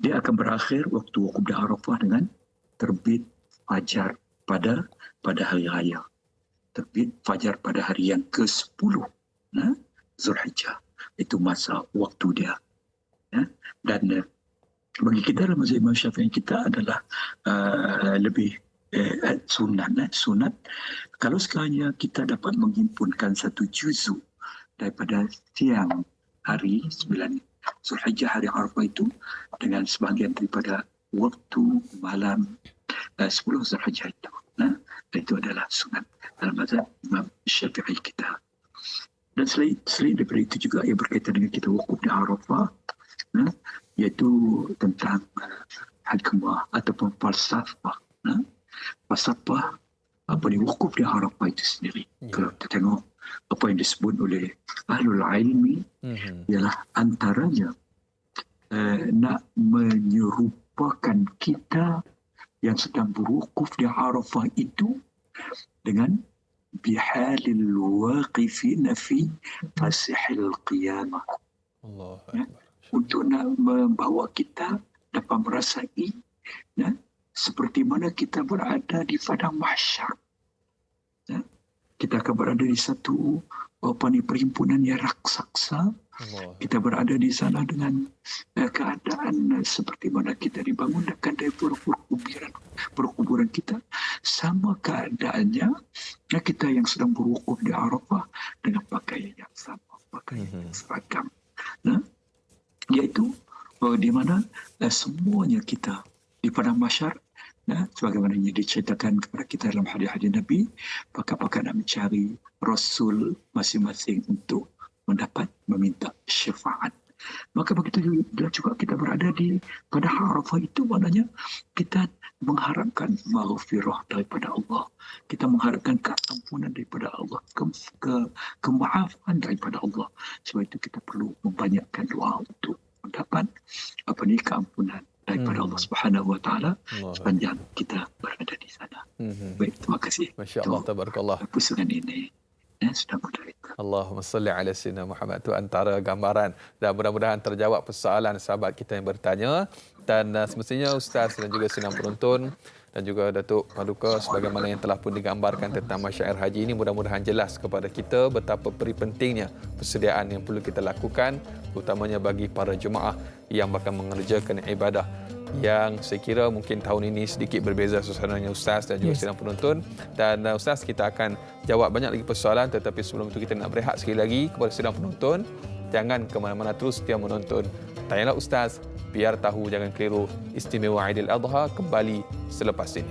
dia akan berakhir waktu wukuf di Arafah dengan terbit fajar pada hari raya. Terbit fajar pada hari yang ke-10 Zulhijjah. Itu masa waktu dia. Dan bagi kita dalam mazhab Imam Syafi'i kita adalah lebih sunat. Kalau sekiranya kita dapat menghimpunkan satu juzuk daripada siang hari 9 Zulhijjah, hari Arafah itu dengan sebahagian daripada waktu malam 10 Zulhijjah itu. Itu adalah sunat dalam mazhab Imam Syafi'i kita. Dan selain daripada itu juga yang berkaitan dengan kita wukuf di Arafah, iaitu tentang hikmah ataupun falsafah. Falsafah wukuf di Arafah itu sendiri. Kalau kita tengok apa yang disebut oleh ahlul ilmi, ialah antaranya nak menyerupakan kita yang sedang berwukuf di Arafah itu dengan bihalil waqifina fi fasihil qiyamah. Untuk nak membawa kita dapat merasai seperti mana kita berada di padang mahsyar. Kita akan berada di satu perhimpunan yang raksasa. Kita berada di sana dengan keadaan seperti mana kita dibangunkan dari perkuburan kita. Sama keadaannya kita yang sedang berwukuf di Arafah dengan pakaian yang sama, pakaian yang seragam. Iaitu di mana semuanya kita di padang mahsyar, sebagaimana yang diceritakan kepada kita dalam hadis-hadis Nabi, pakar-pakar nak mencari Rasul masing-masing untuk meminta syafaat. Maka begitu juga kita berada pada Arafah itu, maknanya kita mengharapkan maghfirah daripada Allah. Kita mengharapkan keampunan daripada Allah, kemaafan daripada Allah. Sebab itu kita perlu membanyakkan doa untuk mendapat keampunan daripada Allah Subhanahu Wa Taala sepanjang kita berada di sana. Baik, terima kasih. Masya-Allah, tabarakallah. Pusingan ini sudah mudah. Allahumma salli ala sayyidina Muhammad. Itu antara gambaran, dan mudah-mudahan terjawab persoalan sahabat kita yang bertanya. Dan semestinya Ustaz dan juga sidang penonton dan juga Datuk Paduka, sebagaimana yang telah pun digambarkan tentang masyair haji ini, mudah-mudahan jelas kepada kita betapa pentingnya persediaan yang perlu kita lakukan, utamanya bagi para jemaah yang bakal mengerjakan ibadah, yang saya kira mungkin tahun ini sedikit berbeza suasananya Ustaz dan juga sidang penonton. Dan Ustaz, kita akan jawab banyak lagi persoalan, tetapi sebelum itu kita nak berehat sekali lagi kepada sidang penonton. Jangan ke mana-mana, terus setia menonton Tanyalah Ustaz, biar tahu jangan keliru. Istimewa Aidil Adha kembali selepas ini.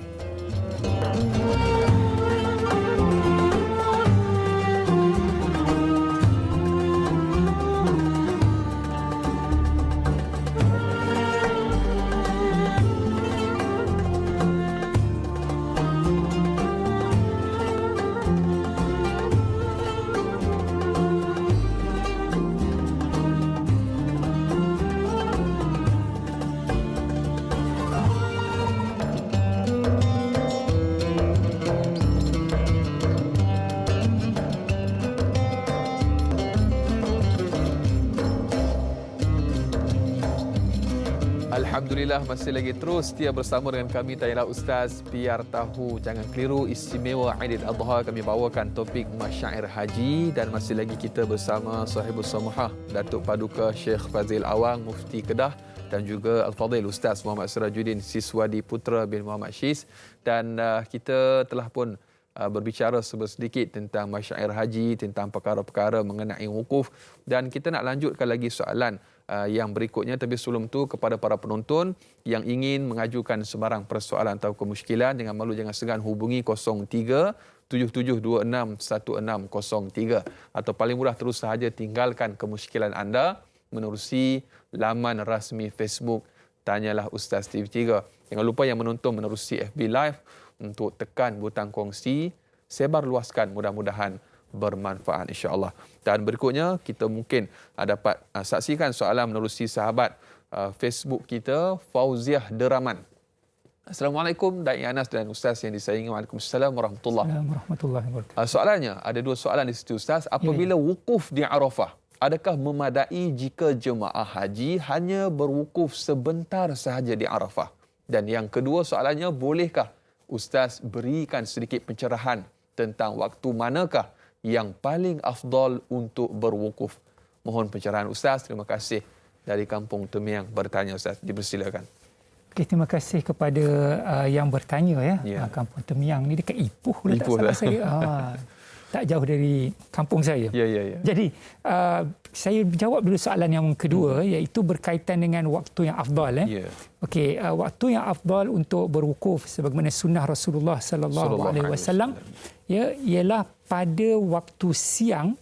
Alhamdulillah, masih lagi terus setia bersama dengan kami Tanyalah Ustaz, biar tahu jangan keliru. Istimewa Aidil Adha, kami bawakan topik masyair haji, dan masih lagi kita bersama Sahibus Samahah Datuk Paduka Syekh Fazil Awang, Mufti Kedah, dan juga Al-Fadhil Ustaz Muhammad Sirajuddin Siswadi Putra bin Muhammad Syis. Dan kita telah pun berbicara sedikit tentang masyair haji, tentang perkara-perkara mengenai wukuf, dan kita nak lanjutkan lagi soalan yang berikutnya. Tapi sebelum itu, kepada para penonton yang ingin mengajukan sebarang persoalan atau kemusykilan, jangan malu, jangan segan hubungi 03-7726-1603, atau paling mudah terus sahaja tinggalkan kemusykilan anda menerusi laman rasmi Facebook Tanyalah Ustaz TV3. Jangan lupa yang menonton menerusi FB Live untuk tekan butang kongsi, sebar luaskan, mudah-mudahan bermanfaat insya-Allah. Dan berikutnya kita mungkin dapat saksikan soalan menerusi sahabat Facebook kita, Fauziah Deraman. Assalamualaikum Dai Anas dan Ustaz yang disayangi. Waalaikumsalam warahmatullahi wabarakatuh. Soalannya ada dua soalan di situ Ustaz. Apabila wukuf di Arafah, adakah memadai jika jemaah haji hanya berwukuf sebentar sahaja di Arafah? Dan yang kedua soalannya, bolehkah Ustaz berikan sedikit pencerahan tentang waktu manakah yang paling afdal untuk berwukuf? Mohon pencerahan Ustaz. Terima kasih. Dari Kampung Temiang bertanya Ustaz. Dipersilakan. Okay, terima kasih kepada yang bertanya ya. Kampung Temiang ni dekat Ipoh. Ipoh lah. tak jauh dari kampung saya. Jadi saya jawab dulu soalan yang kedua, iaitu berkaitan dengan waktu yang afdal. Okey, waktu yang afdal untuk berwukuf sebagaimana sunnah Rasulullah sallallahu alaihi wasallam ialah pada waktu siang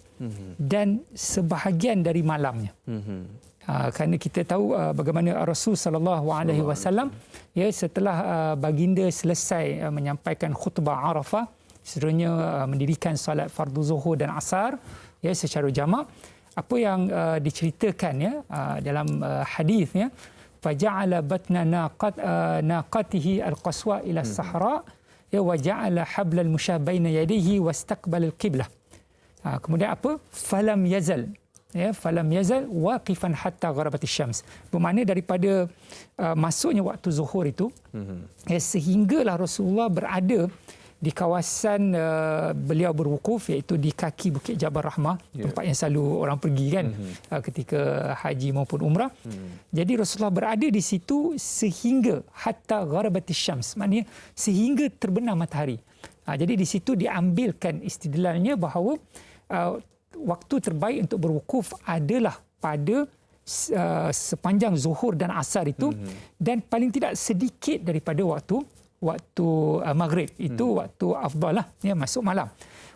dan sebahagian dari malamnya. Kerana kita tahu bagaimana Rasul sallallahu alaihi wasallam setelah baginda selesai menyampaikan khutbah Arafah, seterusnya mendirikan solat fardu zuhur dan asar secara jamak. Apa yang diceritakan dalam hadisnya, faja'ala batna naqatihi alqaswa ila as-sahra wa ja'ala hablal musyah baina yadayhi wastaqbala al-qiblah. Kemudian apa? Falam yazal waqifan hatta gharabatis syams. Bermakna daripada masuknya waktu zuhur itu sehinggalah Rasulullah berada di kawasan beliau berwukuf, iaitu di kaki Bukit Jabal Rahmah, tempat yang selalu orang pergi kan ketika haji maupun umrah. Jadi Rasulullah berada di situ sehingga hatta gharabatis syams, maknanya sehingga terbenam matahari. Jadi di situ diambilkan istidlalnya bahawa waktu terbaik untuk berwukuf adalah pada sepanjang zuhur dan asar itu, dan paling tidak sedikit daripada waktu maghrib itu waktu afdal lah, masuk malam.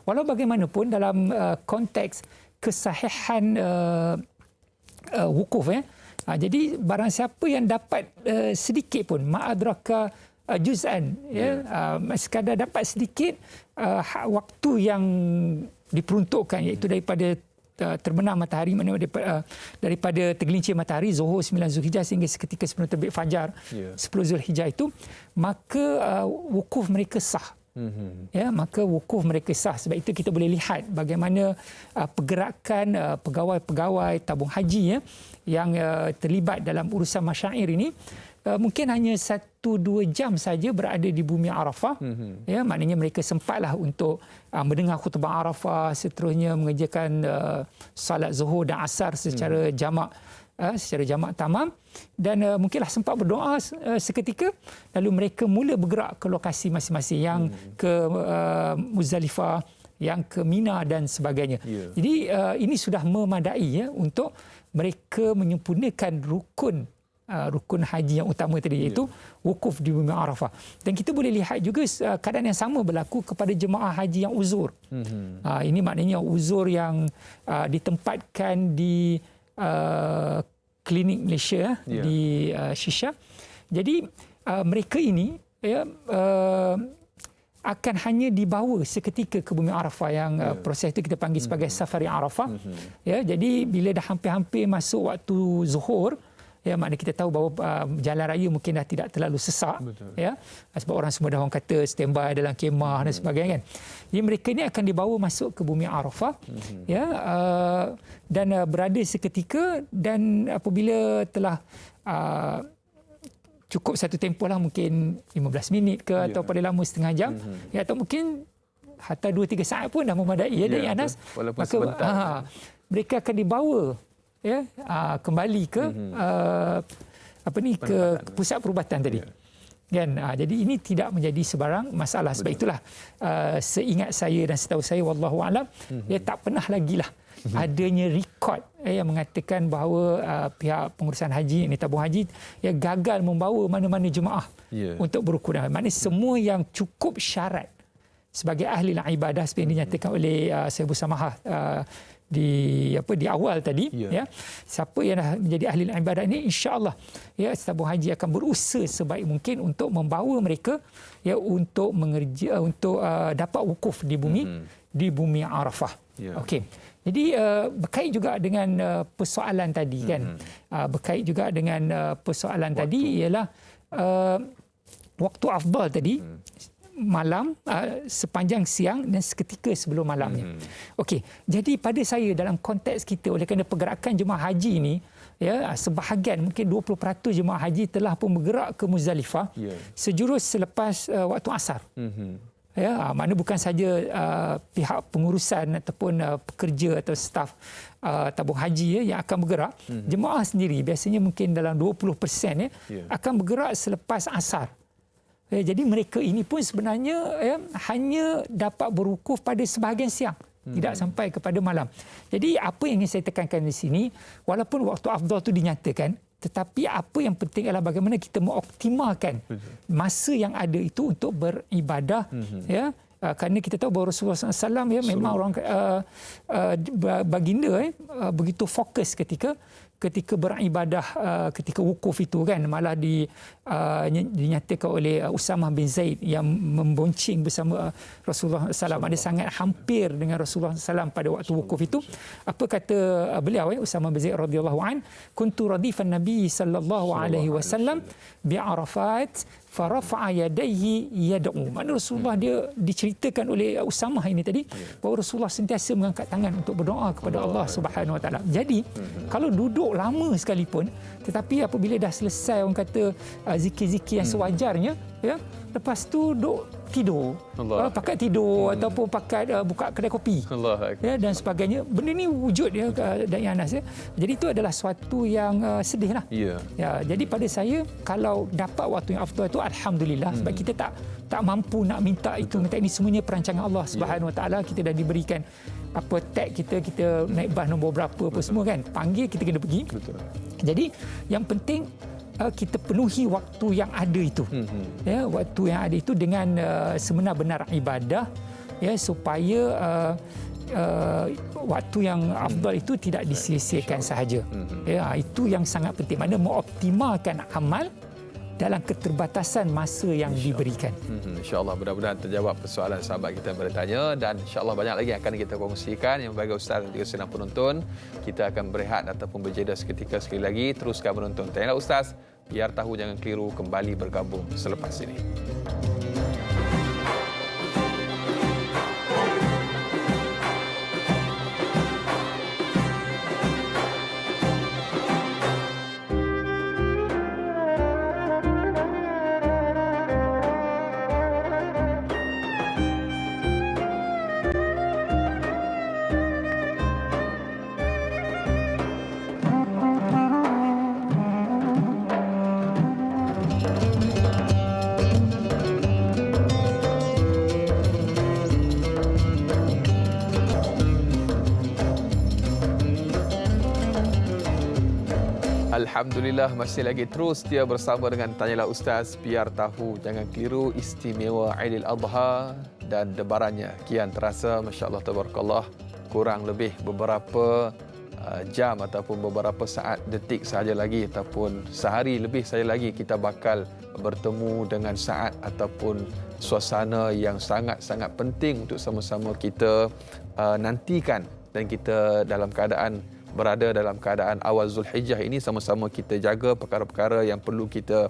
Walau bagaimanapun dalam konteks kesahihan wukuf jadi barang siapa yang dapat sedikit pun ma'adraka juz'an sekadar dapat sedikit waktu yang diperuntukkan, iaitu daripada terbenam matahari, daripada tergelincir matahari zuhur 9 Zulhijjah sehingga seketika sebelum terbit fajar 10 Zulhijjah itu, maka wukuf mereka sah. Maka wukuf mereka sah. Sebab itu kita boleh lihat bagaimana pergerakan pegawai-pegawai tabung haji yang terlibat dalam urusan masyair ini mungkin hanya 1-2 jam saja berada di bumi Arafah. Maknanya mereka sempatlah untuk mendengar khutbah Arafah, seterusnya mengerjakan salat zuhur dan asar secara jamak tamam, dan mungkinlah sempat berdoa seketika, lalu mereka mula bergerak ke lokasi masing-masing, yang ke Muzdalifah, yang ke Mina dan sebagainya. Jadi ini sudah memadai untuk mereka menyempurnakan rukun haji yang utama tadi, iaitu wukuf di bumi Arafah. Dan kita boleh lihat juga keadaan yang sama berlaku kepada jemaah haji yang uzur. Ini maknanya uzur yang ditempatkan di klinik Malaysia di Shisha. Jadi mereka ini akan hanya dibawa seketika ke bumi Arafah, yang proses itu kita panggil sebagai safari Arafah. Jadi bila dah hampir-hampir masuk waktu zuhur, maknanya kita tahu bahawa jalan raya mungkin dah tidak terlalu sesak. Sebab orang semua dah, orang kata, standby dalam kemah dan sebagainya kan. Jadi mereka ini akan dibawa masuk ke bumi Arafah dan berada seketika, dan apabila telah cukup satu tempoh lah, mungkin 15 minit ke atau pada lama setengah jam atau mungkin hatta 2-3 saat pun dah memadai dari Anas. Walaupun maka sebentar, mereka akan dibawa kembali ke ke pusat perubatan tadi. Kan? Jadi ini tidak menjadi sebarang masalah. Sebab itulah seingat saya dan setahu saya, wallahu alam, tak pernah lagi lah adanya rekod yang mengatakan bahawa pihak pengurusan haji, ini tabung haji, gagal membawa mana-mana jemaah untuk berrukun. Maknanya semua yang cukup syarat sebagai ahli ibadah seperti yang dinyatakan oleh Syekh Abu Samahah di awal tadi, siapa yang dah menjadi ahli ibadah ini, insya-Allah tabung haji akan berusaha sebaik mungkin untuk membawa mereka untuk dapat wukuf di bumi Arafah. Okey. Jadi berkait juga dengan persoalan tadi kan. Berkait juga dengan persoalan tadi ialah waktu afdal tadi malam, sepanjang siang dan seketika sebelum malamnya. Okey, jadi pada saya dalam konteks kita, oleh kerana pergerakan jemaah haji ini, sebahagian mungkin 20% jemaah haji telah pun bergerak ke Muzdalifah sejurus selepas waktu asar. Mana bukan saja pihak pengurusan ataupun pekerja atau staf tabung haji yang akan bergerak, jemaah sendiri biasanya mungkin dalam 20% akan bergerak selepas asar. Jadi mereka ini pun sebenarnya hanya dapat berwukuf pada sebahagian siang. tidak sampai kepada malam. Jadi apa yang ingin saya tekankan di sini, walaupun waktu afdal itu dinyatakan, tetapi apa yang penting adalah bagaimana kita mengoptimalkan masa yang ada itu untuk beribadah, ya. Kerana kita tahu bahawa Rasulullah SAW ya memang orang baginda begitu fokus ketika beribadah, ketika wukuf itu kan, malah dinyatakan oleh Usamah bin Zaid yang membonceng bersama Rasulullah SAW, ada sangat hampir dengan Rasulullah SAW pada waktu wukuf itu. Apa kata beliau, Usamah bin Zaid radhiyallahu an, kuntu radifan Nabi sallallahu alaihi wasallam bi Arafat farafa'a yadayhi yad'u. Mana Rasulullah dia diceritakan oleh Usamah ini tadi bahawa Rasulullah sentiasa mengangkat tangan untuk berdoa kepada Allah Subhanahu Wa Taala. Jadi kalau duduk lama sekalipun, tetapi apabila dah selesai orang kata zikir-zikir yang sewajarnya, ya, lepas tu duduk tidur, pakat tidur ataupun pakat buka kedai kopi, ya, dan sebagainya. Benda ni wujud ya, dan Anas ya. Jadi itu adalah suatu yang sedih lah. Ya, jadi pada saya kalau dapat waktu yang afdal itu alhamdulillah, sebab kita tak mampu nak minta itu, minta ini, semuanya perancangan Allah Subhanahu Wa Taala. Kita dah diberikan apa tag kita naik bas nombor berapa apa semua kan, panggil kita kena pergi. Jadi yang penting kita penuhi waktu yang ada itu, ya, waktu yang ada itu dengan sebenar-benar ibadah, ya, supaya waktu yang afdal itu tidak disia-siakan sahaja. Ya, itu yang sangat penting. Mana mengoptimalkan amal dalam keterbatasan masa yang diberikan. InsyaAllah mudah-mudahan terjawab persoalan sahabat kita yang bertanya, dan insyaAllah banyak lagi yang akan kita kongsikan. Yang bagi Ustaz dan juga senang penonton, kita akan berehat ataupun berjeda seketika. Sekali lagi teruskan menonton. Tanya Ustaz, biar tahu jangan keliru, kembali bergabung selepas ini. Alhamdulillah, masih lagi terus dia bersama dengan Tanyalah Ustaz, biar tahu jangan keliru, istimewa Aidil Adha dan debarannya kian terasa. Masya Allah, tabarakallah, kurang lebih beberapa jam ataupun beberapa saat, detik sahaja lagi ataupun sehari lebih saja lagi kita bakal bertemu dengan saat ataupun suasana yang sangat-sangat penting untuk sama-sama kita nantikan, dan kita dalam keadaan berada dalam keadaan awal Zulhijjah ini, sama-sama kita jaga perkara-perkara yang perlu kita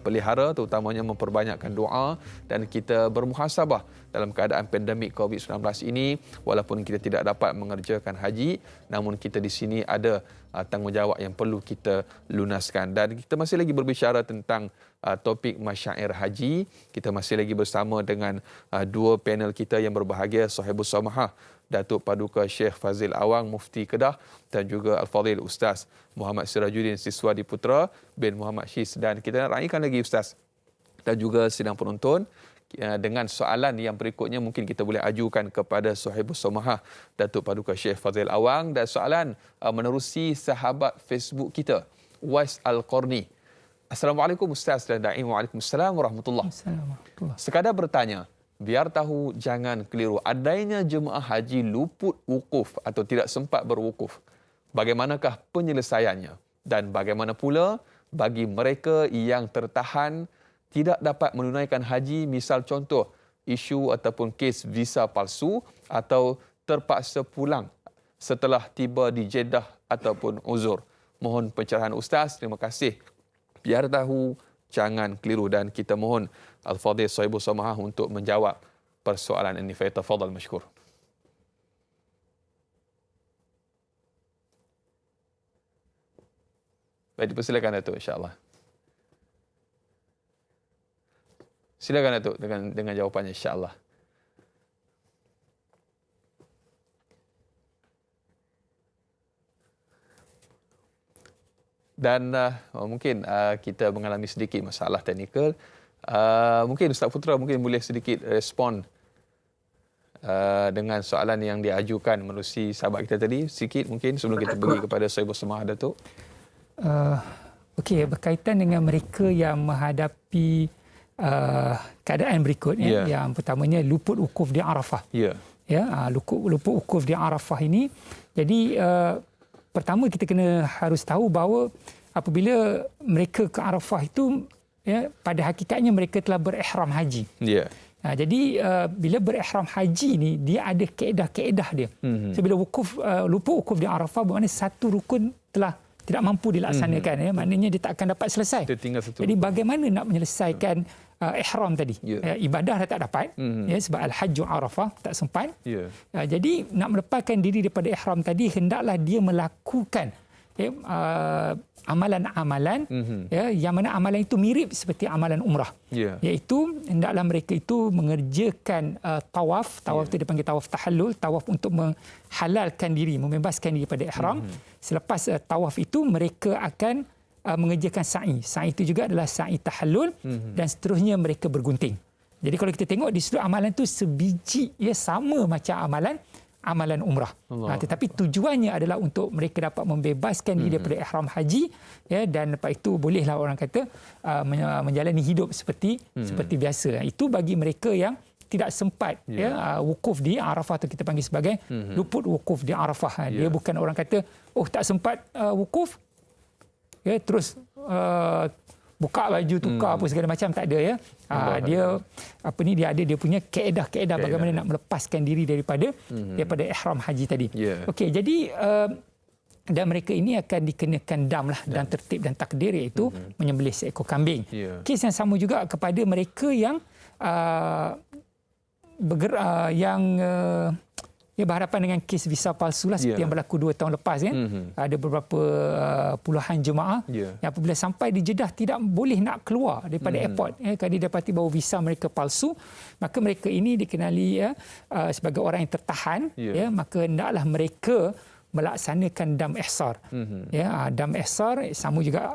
pelihara, terutamanya memperbanyakkan doa, dan kita bermuhasabah dalam keadaan pandemik COVID-19 ini. Walaupun kita tidak dapat mengerjakan haji, namun kita di sini ada tanggungjawab yang perlu kita lunaskan. Dan kita masih lagi berbicara tentang topik masyair haji. Kita masih lagi bersama dengan dua panel kita yang berbahagia, Sahibus Samahah Datuk Paduka Syekh Fazil Awang, Mufti Kedah, dan juga Al-Fadhil Ustaz Muhammad Sirajuddin Siswadi Putra bin Muhammad Syis. Dan kita nak raikan lagi Ustaz dan juga sidang penonton dengan soalan yang berikutnya, mungkin kita boleh ajukan kepada Sahibus Samahah Datuk Paduka Syekh Fazil Awang. Dan soalan menerusi sahabat Facebook kita, Wais Al-Qarni. Assalamualaikum Ustaz dan Da'i. Waalaikumsalam warahmatullahi wabarakatuh. Sekadar bertanya, biar tahu jangan keliru, adanya jemaah haji luput wukuf atau tidak sempat berwukuf, bagaimanakah penyelesaiannya? Dan bagaimana pula bagi mereka yang tertahan tidak dapat menunaikan haji, misal contoh isu ataupun kes visa palsu atau terpaksa pulang setelah tiba di Jeddah ataupun uzur? Mohon pencerahan Ustaz. Terima kasih. Biar tahu jangan keliru, dan kita mohon Al-Fadhil Sahibus Samahah untuk menjawab persoalan ini. Falyatafadhal mashkur. Baik, dipersilakan Datuk, insya-Allah. Silakan Datuk dengan jawapannya, insya-Allah. Dan mungkin kita mengalami sedikit masalah teknikal. Mungkin Ustaz Putra mungkin boleh sedikit respon dengan soalan yang diajukan menerusi sahabat kita tadi, sikit mungkin sebelum kita pergi kepada Sahibu Samah Datuk. Okey, berkaitan dengan mereka yang menghadapi keadaan berikut, yang pertamanya luput wukuf di Arafah. Luput wukuf di Arafah ini. Jadi pertama kita harus tahu bahawa apabila mereka ke Arafah itu, pada hakikatnya mereka telah berihram haji. Jadi bila berihram haji ni, dia ada kaedah-kaedah dia. So, bila luput wukuf di Arafah, bermakna satu rukun telah tidak mampu dilaksanakan. Maknanya dia tak akan dapat selesai. Jadi bagaimana nak menyelesaikan ihram tadi? Ibadah dah tak dapat, sebab al-hajju Arafah tak sempat. Jadi nak melepaskan diri daripada ihram tadi, hendaklah dia melakukan amalan-amalan yang mana amalan itu mirip seperti amalan umrah. Iaitu hendaklah mereka itu mengerjakan tawaf. Tawaf itu dipanggil tawaf tahallul, tawaf untuk menghalalkan diri, membebaskan diri daripada ihram. Selepas tawaf itu mereka akan mengerjakan sa'i. Sa'i itu juga adalah sa'i tahallul, dan seterusnya mereka bergunting. Jadi kalau kita tengok di sudut amalan itu sebiji, sama macam amalan umrah. Tetapi tujuannya adalah untuk mereka dapat membebaskan diri daripada ihram haji, dan lepas itu bolehlah orang kata menjalani hidup seperti biasa. Itu bagi mereka yang tidak sempat wukuf di Arafah, atau kita panggil sebagai luput wukuf di Arafah. Dia bukan orang kata tak sempat wukuf, terus buka baju, tukar apa segala macam, tak ada. Dia ada dia punya kaedah bagaimana nak melepaskan diri daripada ihram haji tadi. Okey, jadi dan mereka ini akan dikenakan dam lah, dan tertib dan takdir, iaitu menyembelih seekor kambing. Kes yang sama juga kepada mereka yang berhadapan dengan kes visa palsu lah, seperti yang berlaku 2 tahun lepas. Ada beberapa puluhan jemaah yang apabila sampai di Jeddah tidak boleh nak keluar daripada airport, kerana didapati bahawa visa mereka palsu. Maka mereka ini dikenali sebagai orang yang tertahan. Maka hendaklah mereka melaksanakan dam ihsar. Dam ihsar sama juga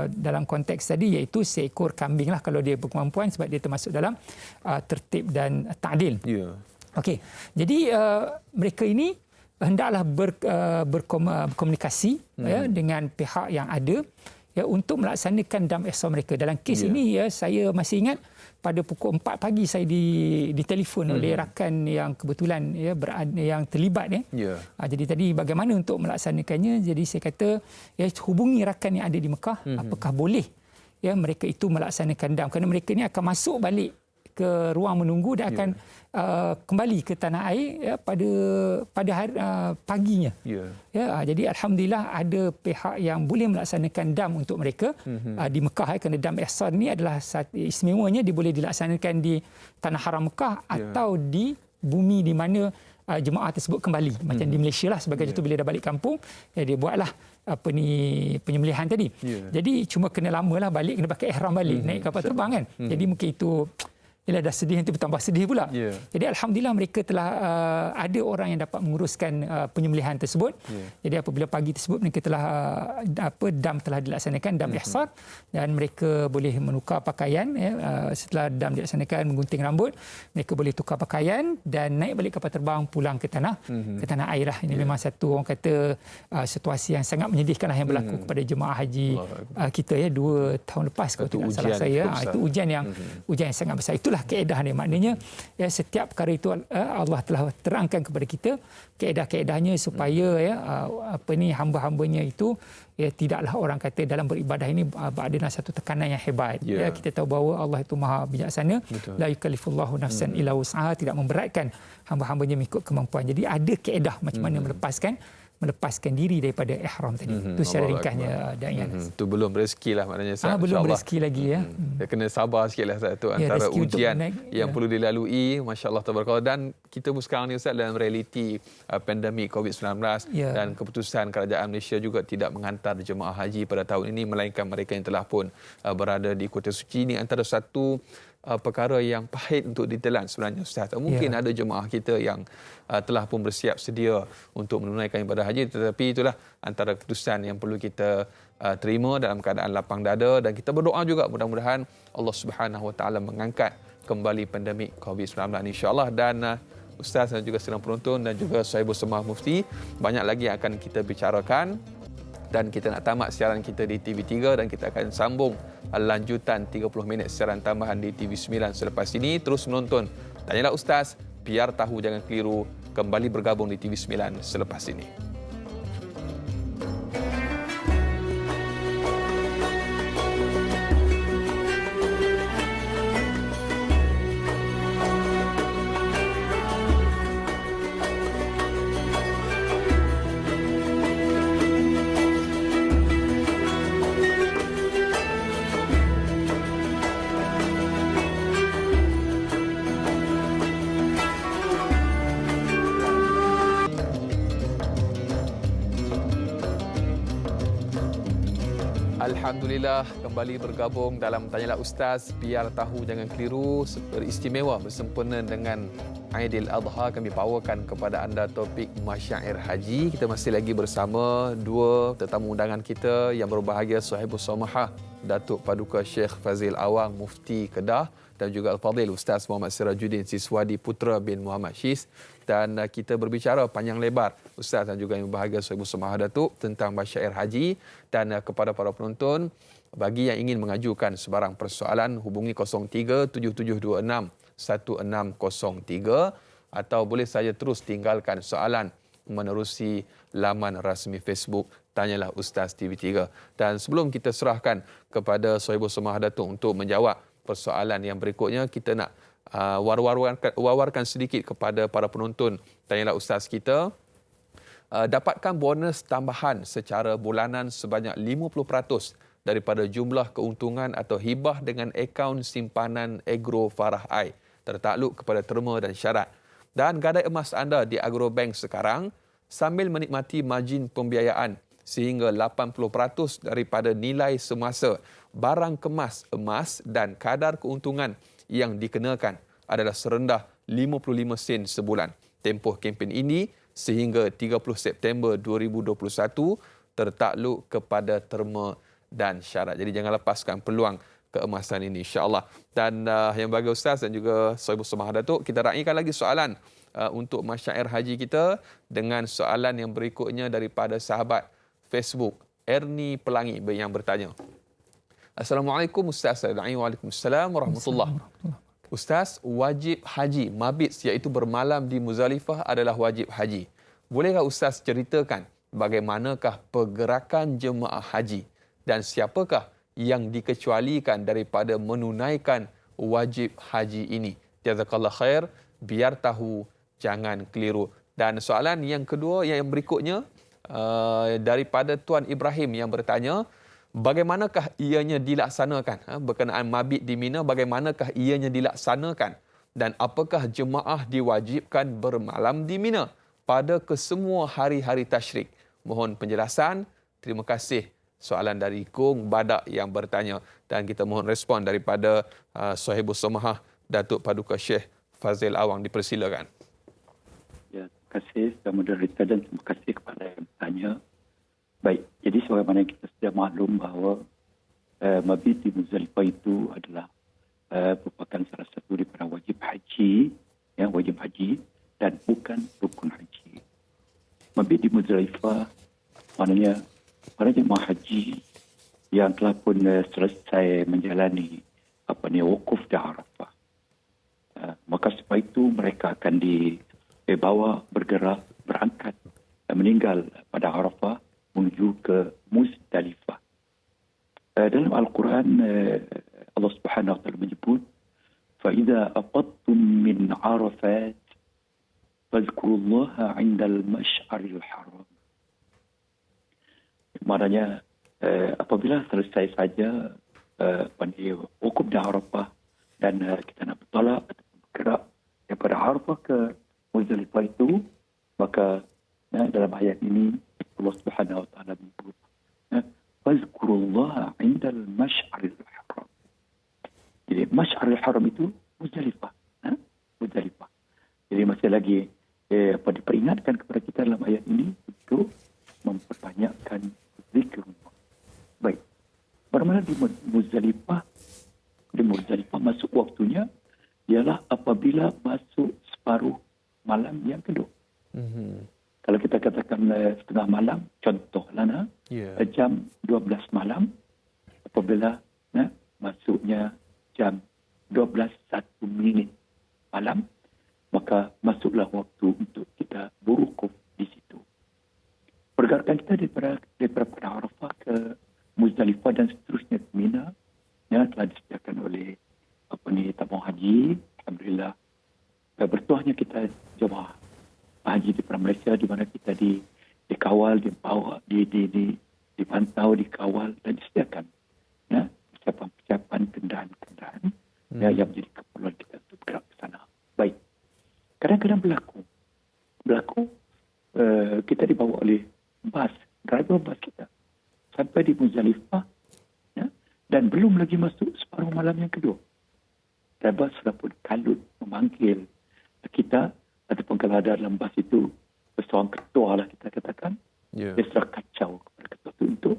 dalam konteks tadi, iaitu seekor kambing lah kalau dia berkemampuan, sebab dia termasuk dalam tertib dan ta'dil. Okey, jadi mereka ini hendaklah berkomunikasi dengan pihak yang ada untuk melaksanakan dam ihsar mereka. Dalam kes ini saya masih ingat pada pukul 4 pagi saya ditelefon oleh rakan yang kebetulan yang terlibat. Jadi tadi bagaimana untuk melaksanakannya? Jadi saya kata hubungi rakan yang ada di Mekah, apakah boleh mereka itu melaksanakan dam, kerana mereka ini akan masuk balik ke ruang menunggu dan akan kembali ke tanah air pada hari, paginya. Jadi alhamdulillah ada pihak yang boleh melaksanakan dam untuk mereka di Mekah, kerana dam ihsar ni adalah istimewanya dia boleh dilaksanakan di tanah haram Mekah atau di bumi di mana jemaah tersebut kembali, macam di Malaysia lah. Sebagai contoh, bila dah balik kampung, dia buatlah penyembelihan tadi. Jadi cuma kena lamalah balik, kena pakai ihram balik, naik kapal terbang kan. Jadi mungkin itu dah sedih, nanti bertambah sedih pula. Jadi alhamdulillah mereka telah ada orang yang dapat menguruskan penyembelihan tersebut. Jadi apabila pagi tersebut mereka telah dam telah dilaksanakan, dam ihsar, dan mereka boleh menukar pakaian. Setelah dam dilaksanakan, menggunting rambut, mereka boleh tukar pakaian dan naik balik kapal terbang pulang ke tanah air lah. Ini memang satu, orang kata, situasi yang sangat menyedihkan lah yang berlaku kepada jemaah haji kita 2 tahun lepas kalau tidak salah saya. Itu ujian yang sangat besar. Itulah kaedah ni, maknanya setiap perkara itu Allah telah terangkan kepada kita kaedah-kaedahnya supaya hamba-hambanya itu tidaklah orang kata dalam beribadah ini berada dalam satu tekanan yang hebat. Kita tahu bahawa Allah itu Maha bijaksana. La yukallifullahu nafsan illa wus'aha, tidak memberatkan hamba-hambanya mengikut kemampuan. Jadi ada kaedah macam mana melepaskan diri daripada ihram tadi. Itu secara ringkasnya Da'i Anas. Itu belum rezeki lah maknanya. Belum rezeki lagi Dia kena sabar sikit lah Ustaz tu, antara ujian yang perlu dilalui. Masya Allah tabarakallah. Dan kita pun sekarang ni Ustaz dalam realiti pandemik COVID-19 dan keputusan kerajaan Malaysia juga tidak menghantar jemaah haji pada tahun ini, melainkan mereka yang telah pun berada di Kota Suci. Ini antara satu perkara yang pahit untuk ditelan sebenarnya Ustaz. Mungkin ada jemaah kita yang telah pun bersiap sedia untuk menunaikan ibadah haji, tetapi itulah antara keputusan yang perlu kita terima dalam keadaan lapang dada, dan kita berdoa juga mudah-mudahan Allah Subhanahu Wa Taala mengangkat kembali pandemik COVID-19 insya-Allah. Dan Ustaz dan juga sedang penonton dan juga Sahibul Semah Mufti. Banyak lagi yang akan kita bicarakan dan kita nak tamat siaran kita di TV3 dan kita akan sambung lanjutan 30 minit siaran tambahan di TV9 selepas ini. Terus menonton Tanyalah Ustaz, biar tahu jangan keliru, kembali bergabung di TV9 selepas ini. Alhamdulillah, kembali bergabung dalam Tanyalah Ustaz, biar tahu jangan keliru, beristimewa bersempena dengan Aidil Adha. Kami bawakan kepada anda topik Masyair Haji. Kita masih lagi bersama dua tetamu undangan kita yang berbahagia, Sahibul Samahah Datuk Paduka Syekh Fazil Awang Mufti Kedah dan juga Al-Fadhil Ustaz Muhammad Sirajuddin Siswadi Putra bin Muhammad Syiz. Dan kita berbicara panjang lebar, Ustaz dan juga yang berbahagia Sahibul Samahah Datuk, tentang Masyair Haji. Dan kepada para penonton, bagi yang ingin mengajukan sebarang persoalan, hubungi 0377261603 atau boleh saja terus tinggalkan soalan menerusi laman rasmi Facebook Tanyalah Ustaz TV3. Dan sebelum kita serahkan kepada Sahibul Samahah Datuk untuk menjawab persoalan yang berikutnya, kita nak wawarkan sedikit kepada para penonton Tanyalah Ustaz kita. Dapatkan bonus tambahan secara bulanan sebanyak 50% daripada jumlah keuntungan atau hibah dengan akaun simpanan Agro Farah Ai tertakluk kepada terma dan syarat. Dan gadai emas anda di Agrobank sekarang sambil menikmati margin pembiayaan sehingga 80% daripada nilai semasa barang kemas emas dan kadar keuntungan yang dikenakan adalah serendah 55 sen sebulan. Tempoh kempen ini sehingga 30 September 2021 tertakluk kepada terma dan syarat. Jadi jangan lepaskan peluang keemasan ini, insya-Allah. Dan yang bagi Ustaz dan juga Sahibul Samahah Datuk, kita raikan lagi soalan untuk Masyair Haji kita dengan soalan yang berikutnya daripada sahabat Facebook Erni Pelangi yang bertanya. Assalamualaikum Ustaz. Waalaikumsalam warahmatullahi wabarakatuh. Ustaz, wajib haji mabit iaitu bermalam di Muzdalifah adalah wajib haji. Bolehkah Ustaz ceritakan bagaimanakah pergerakan jemaah haji dan siapakah yang dikecualikan daripada menunaikan wajib haji ini? Jazakallah khair, biar tahu jangan keliru. Dan soalan yang kedua yang berikutnya daripada Tuan Ibrahim yang bertanya, bagaimanakah ianya dilaksanakan? Berkenaan mabit di Mina, bagaimanakah ianya dilaksanakan? Dan apakah jemaah diwajibkan bermalam di Mina pada kesemua hari-hari tasyrik? Mohon penjelasan. Terima kasih. Soalan dari Kong Badak yang bertanya. Dan kita mohon respon daripada Sahibul Samahah Datuk Paduka Syekh Fazil Awang. Dipersilakan. Ya, terima kasih kepada moderator dan terima kasih kepada yang bertanya. Baik, jadi sebagaimana kita sudah maklum bahawa mabit di Muzdalifah itu adalah merupakan salah satu daripada wajib haji, ya, wajib haji dan bukan rukun haji. Mabit di Muzdalifah maknanya para jemaah haji yang telah pun selesai menjalani wukuf di Arafah. Maka sebab itu mereka akan dibawa bergerak berangkat meninggal pada Arafah menuju ke Muzdalifah. Dalam Al-Quran Allah Subhanahu wa taala menyebut فَإِذَا أَفَضْتُم مِّنْ عَرَفَاتٍ فَاذْكُرُوا اللَّهَ عِندَ الْمَشْعَرِ الْحَرَامِ. Maknanya apabila selesai saja wukuf di Arafah dan kita nak bertolak atau bergerak daripada Arafah ke Muzdalifah itu, maka dalam ayat ini Allah Subhanahu wa taala menyebut fazkurullaha 'indal masy'aril haram. Jadi masy'aril haram itu Muzdalifah, Muzdalifah. Jadi masih lagi diperingatkan kepada kita dalam ayat ini untuk memperbanyakkan zikrullah. Baik. Bagaimana di Muzdalifah masuk waktunya ialah apabila masuk separuh malam yang kedua. Kalau kita katakan setengah malam, contohlah jam 12 malam, apabila masuknya jam 12:01 malam, maka masuklah waktu untuk kita berwukuf di situ. Pergerakan kita daripada Arafah ke Muzdalifah dan seterusnya ke Mina telah disediakan oleh tabung haji. Alhamdulillah, bertuahnya kita jemaah haji di Malaysia, di mana kita dikawal, dibawa, dipantau, dikawal dan disediakan persiapan kendaraan-kendaraan yang menjadi keperluan kita untuk bergerak ke sana. Baik. Kadang-kadang berlaku kita dibawa oleh driver bas kita sampai di Muzdalifah dan belum lagi masuk separuh malam yang kedua. Driver sudah pun kalut memanggil kita, ataupun kalau ada dalam bas itu seorang ketua lah kita katakan, dia sudah kacau kepada ketua itu untuk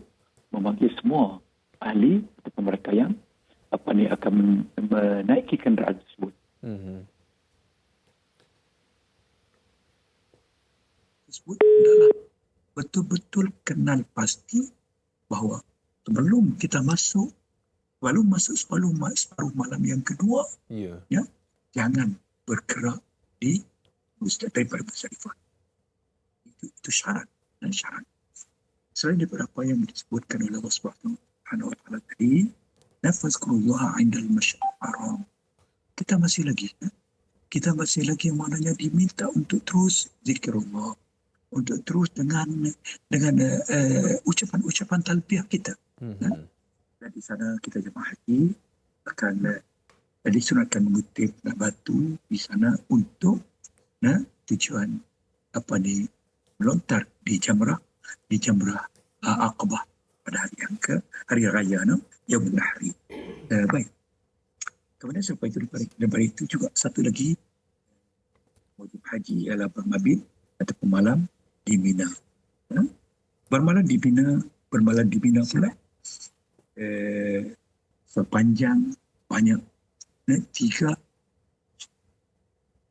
memanggil semua ahli ataupun mereka yang akan menaiki kenderaan tersebut. Tersebut adalah betul-betul kenal pasti bahawa sebelum masuk separuh malam yang kedua, jangan bergerak daripada Muzdalifah. Itu syarat dan syarat. Selain daripada apa yang disebutkan oleh Allah Subhanahu wa taala tadi, nafazkurullah 'indal masyaril haram. Kita masih lagi yang maknanya diminta untuk terus zikrullah, untuk terus dengan ucapan talbiyah kita. Dan di sana kita jemaah haji akan disunatkan mengutip batu di sana untuk tujuan melontar di jamrah Aqabah pada hari raya Yaumul Nahri. Baik. Kemudian selepas itu daripada itu juga satu lagi wajib haji ialah bermabit ataupun malam di Mina. Bermalam di Mina pula sepanjang banyak 3.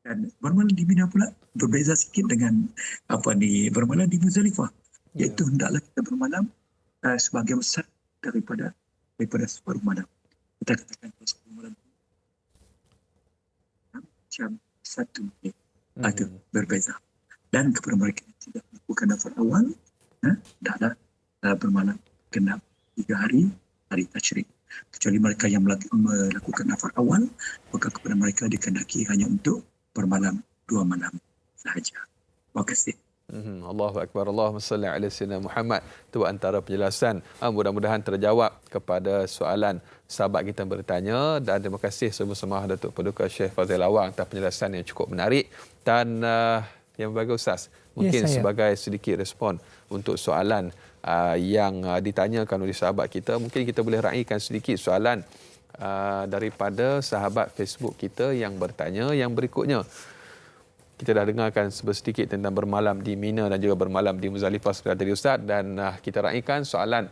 Dan bermalam di Mina pula berbeza sikit dengan bermalam di Muzdalifah. Iaitu hendaklah kita bermalam sebagai besar daripada separuh malam. Kita katakan separuh malam jam 1 itu berbeza. Dan kepada mereka yang tidak melakukan nafar awal, hendaklah bermalam genap 3 hari tasyrik. Kecuali mereka yang melakukan nafar awal, maka kepada mereka dikehendaki hanya untuk bermalam 2 malam sahaja. Terima kasih. Allahu Akbar. Allahumma salli ala sayyidina Muhammad. Itu antara penjelasan. Mudah-mudahan terjawab kepada soalan sahabat kita yang bertanya, dan terima kasih sama-sama Datuk Paduka Syekh Fazil Awang atas penjelasan yang cukup menarik. Dan yang bagi Ustaz, mungkin sebagai sedikit respon untuk soalan yang ditanyakan oleh sahabat kita, mungkin kita boleh raikan sedikit soalan daripada sahabat Facebook kita yang bertanya yang berikutnya. Kita dah dengarkan sedikit tentang bermalam di Mina dan juga bermalam di Muzdalifah seperti tadi Ustaz, dan kita raikan soalan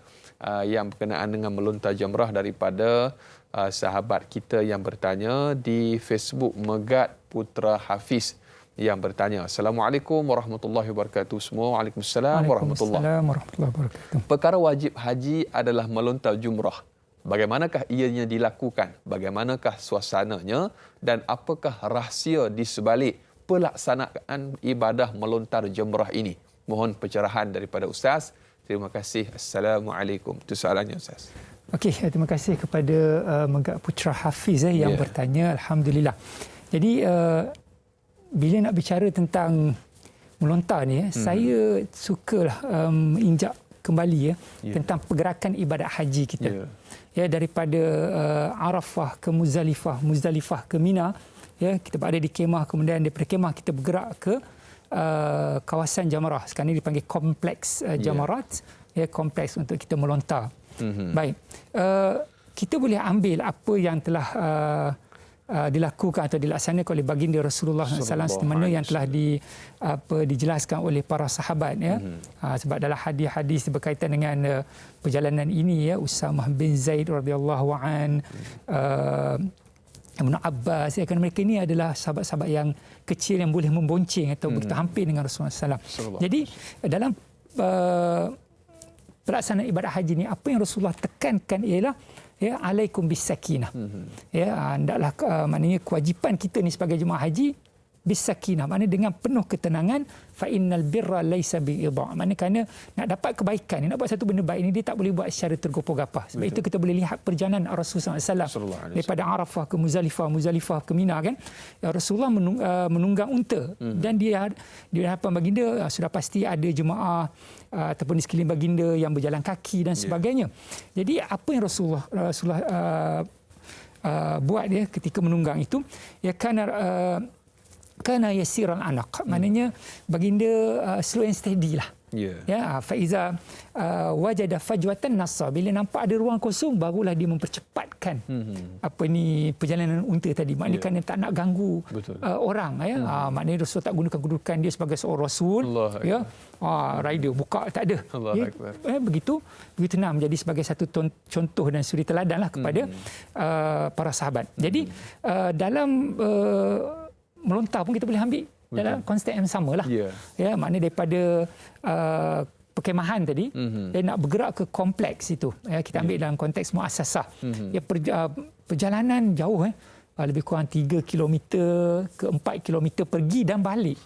yang berkenaan dengan melontar jamrah daripada sahabat kita yang bertanya di Facebook Megat Putra Hafiz yang bertanya. Assalamualaikum warahmatullahi wabarakatuh. Semua Waalaikumsalam warahmatullahi wabarakatuh. Perkara wajib haji adalah melontar jumrah. Bagaimanakah ianya dilakukan? Bagaimanakah suasananya? Dan apakah rahsia di sebalik pelaksanaan ibadah melontar jumrah ini? Mohon pencerahan daripada Ustaz. Terima kasih. Assalamualaikum. Itu soalannya Ustaz. Okey, terima kasih kepada Megat Putra Hafiz yang bertanya. Alhamdulillah. Jadi bila nak bicara tentang melontar ni, saya sukalah injak kembali tentang pergerakan ibadat haji kita. Daripada Arafah ke Muzdalifah, Muzdalifah ke Mina, kita berada di kemah, kemudian daripada kemah kita bergerak ke kawasan Jamarah. Sekarang ini dipanggil kompleks Jamarat, kompleks untuk kita melontar. Baik, kita boleh ambil apa yang telah dilakukan atau dilaksanakan oleh baginda Rasulullah SAW seperti mana yang telah dijelaskan oleh para sahabat sebab dalam hadis-hadis berkaitan dengan perjalanan ini Usamah bin Zaid radhiyallahu an, Ibn Abbas, kerana mereka ini adalah sahabat-sahabat yang kecil yang boleh membonceng atau berhampir dengan Rasulullah SAW. Jadi dalam pelaksanaan ibadat haji ni, apa yang Rasulullah tekankan ialah alaikum bisakinah. Hendaklah maknanya kewajipan kita ni sebagai jemaah haji bisakinah, maknanya dengan penuh ketenangan. Fa innal birra laisa bi'idha', maknanya kerana nak dapat kebaikan, nak buat satu benda baik ni, dia tak boleh buat secara tergopoh-gapah. Sebab itu kita boleh lihat perjalanan Rasulullah SAW daripada Arafah ke Muzdalifah ke Mina kan. Rasulullah menunggang unta dan dia di hadapan baginda sudah pasti ada jemaah ataupun di sekeliling baginda yang berjalan kaki dan sebagainya. Jadi apa yang Rasulullah buat dia ketika menunggang itu, kana yasiran anak, maknanya baginda slow and steady lah. Faiza wajada fajwatan nassa, bila nampak ada ruang kosong barulah dia mempercepatkan perjalanan unta tadi, maknanya kerana tak nak ganggu orang maknanya Rasul tak gunakan kedudukan dia sebagai seorang rasul rider buka, tak ada. Begitu tenang, menjadi sebagai satu contoh dan suri teladan lah kepada para sahabat. Jadi dalam melontar pun kita boleh ambil dalam konsep yang samalah. Maknanya daripada perkemahan tadi nak bergerak ke kompleks itu, kita ambil dalam konteks muassasah. Perjalanan jauh lebih kurang 3 km ke 4 km pergi dan balik.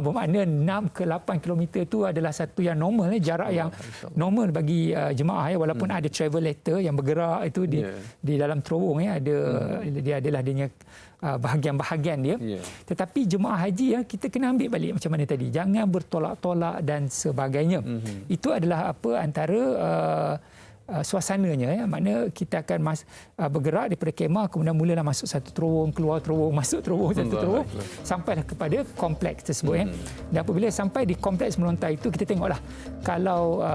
Bermakna 6 ke 8 km itu adalah satu yang normal, jarak yang normal bagi jemaah walaupun ada travel letter yang bergerak itu di dalam terowong dia adalah adanya bahagian-bahagian dia. Tetapi jemaah haji kita kena ambil balik macam mana tadi, jangan bertolak-tolak dan sebagainya. Itu adalah antara suasananya, makna kita akan bergerak daripada kemah, kemudian mulalah masuk satu terowong, keluar terowong, masuk terowong, satu terowong, sampailah kepada kompleks tersebut. Dan apabila sampai di kompleks melontar itu, kita tengoklah kalau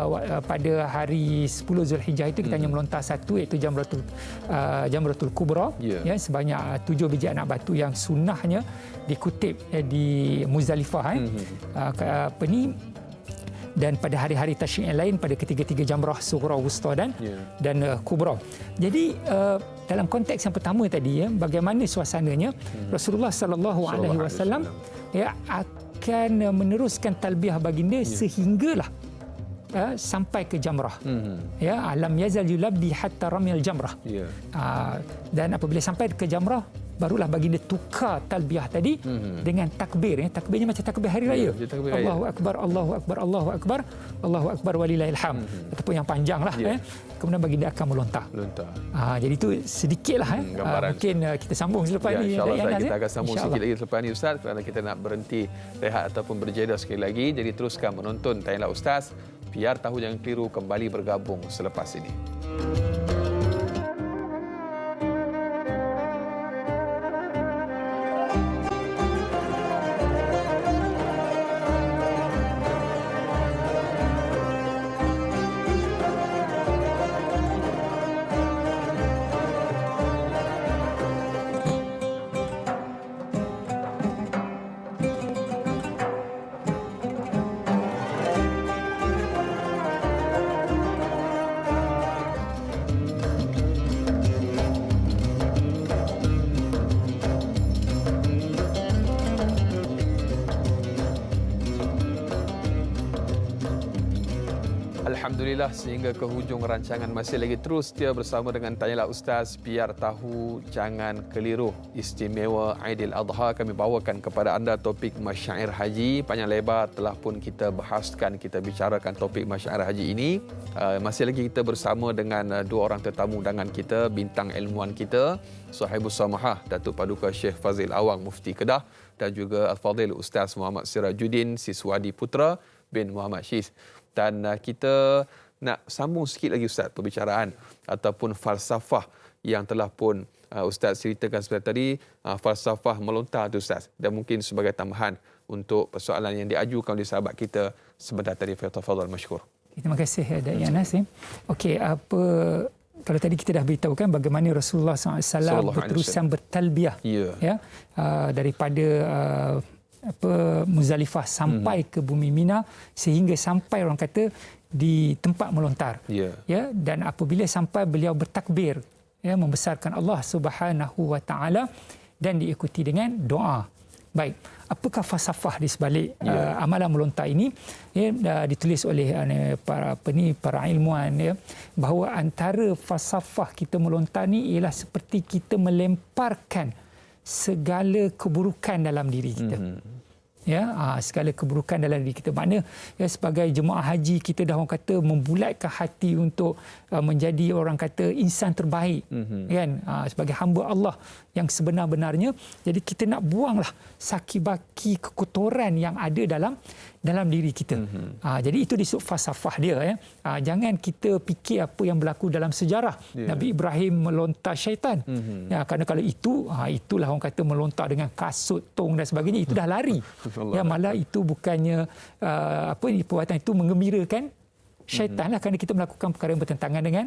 pada hari 10 Zulhijjah itu kita hanya melontar satu, iaitu Jamratul Kubra, sebanyak 7 biji anak batu yang sunnahnya dikutip di Muzdalifah. Dan pada hari-hari tasyrik yang lain, pada ketiga-tiga jamrah Sughra, Wusta dan Kubra. Jadi dalam konteks yang pertama tadi, bagaimana suasananya, Rasulullah sallallahu alaihi wasallam akan meneruskan talbiyah baginda sehinggalah sampai ke jamrah. Alam yazal yulabbi hatta ramyal jamrah. Dan apabila sampai ke jamrah, barulah baginda tukar talbiyah tadi dengan takbir. Takbirnya macam takbir hari raya. Allahu akbar, Allahu akbar, Allahu akbar, Allahu akbar walillahil hamd. Ataupun yang panjanglah. Kemudian baginda akan melontar. Jadi itu sedikitlah mungkin kita sambung selepas ni. InsyaAllah kita akan sambung sikit lagi selepas ni Ustaz, kerana kita nak berhenti rehat ataupun berjeda sekali lagi. Jadi teruskan menonton Tanyalah Ustaz, biar tahu jangan keliru kembali bergabung selepas ini. Alhamdulillah, sehingga ke hujung rancangan masih lagi terus setia bersama dengan Tanyalah Ustaz, biar tahu jangan keliru. Istimewa Aidil Adha kami bawakan kepada anda topik Masyair Haji. Panjang lebar telah pun kita bahaskan, kita bicarakan topik Masyair Haji ini. Masih lagi kita bersama dengan dua orang tetamu undangan kita, bintang ilmuwan kita, Sahibus Samahah Datuk Paduka Syekh Fazil Awang Mufti Kedah, dan juga Al-Fadhil Ustaz Muhammad Sirajuddin Siswadi Putra bin Muhammad Syiz. Dan kita nak sambung sikit lagi Ustaz perbicaraan ataupun falsafah yang telah pun Ustaz ceritakan sebentar tadi, falsafah melontar tu Ustaz. Dan mungkin sebagai tambahan untuk persoalan yang diajukan oleh sahabat kita sebentar tadi. Tafadhal masykur. Terima kasih Da'i Anas. Okey, kalau tadi kita dah beritahukan bagaimana Rasulullah SAW berterusan bertalbiyah daripada Muzdalifah sampai ke bumi Mina, sehingga sampai orang kata di tempat melontar. Dan apabila sampai beliau bertakbir ya, membesarkan Allah Subhanahu wa taala dan diikuti dengan doa. Baik, apakah falsafah di sebalik amalan melontar ini? Ya, ditulis oleh para ilmuwan, ya, bahawa antara falsafah kita melontar ni ialah seperti kita melemparkan segala keburukan dalam diri kita. Ya, segala keburukan dalam diri kita. Maknanya, ya, sebagai jemaah haji kita dah orang kata membulatkan hati untuk menjadi orang kata insan terbaik, kan, sebagai hamba Allah yang sebenar-benarnya. Jadi kita nak buanglah saki-baki kekotoran yang ada dalam diri kita. Jadi itu disebut falsafah dia, ya. Jangan kita fikir apa yang berlaku dalam sejarah. Nabi Ibrahim melontar syaitan. Ya, kerana kalau itulah orang kata melontar dengan kasut, tong dan sebagainya, itu dah lari. Ya, malah itu bukannya perbuatan itu menggembirakan syaitan lah, kerana kita melakukan perkara yang bertentangan dengan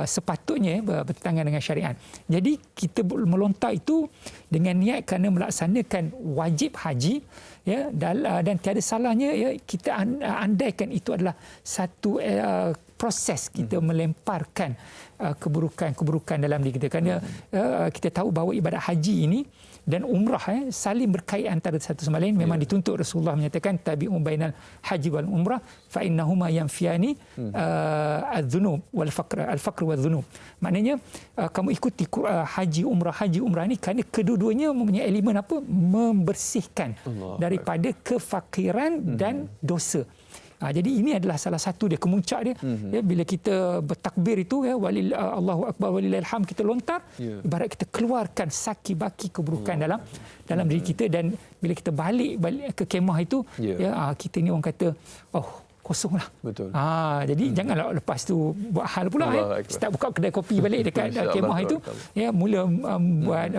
sepatutnya bertentangan dengan syariat. Jadi kita melontar itu dengan niat kerana melaksanakan wajib haji, ya, dan tiada salahnya, ya, kita andaikan itu adalah satu proses kita melemparkan keburukan-keburukan dalam diri kita. Kerana kita tahu bahawa ibadat haji ini dan umrah saling berkait antara satu sama lain. Memang dituntut, Rasulullah menyatakan tabi'u bainal haji wal umrah fa innahuma yanfiyani adz-dzunub wal faqr al-faqr wadz-dzunub. Maknanya kamu ikuti haji umrah ni kerana kedua-duanya mempunyai elemen apa? Membersihkan daripada kefakiran dan dosa. Jadi ini adalah salah satu dia, kemuncak dia. Ya, bila kita bertakbir itu, ya, Allahu Akbar walillahil hamd, kita lontar, ibarat kita keluarkan saki-baki keburukan dalam diri kita. Dan bila kita balik ke kemah itu, ya, kita ni orang kata, kosonglah. Betul. Jadi janganlah lepas tu buat hal pula, start buka kedai kopi balik dekat kemah itu, ya, mula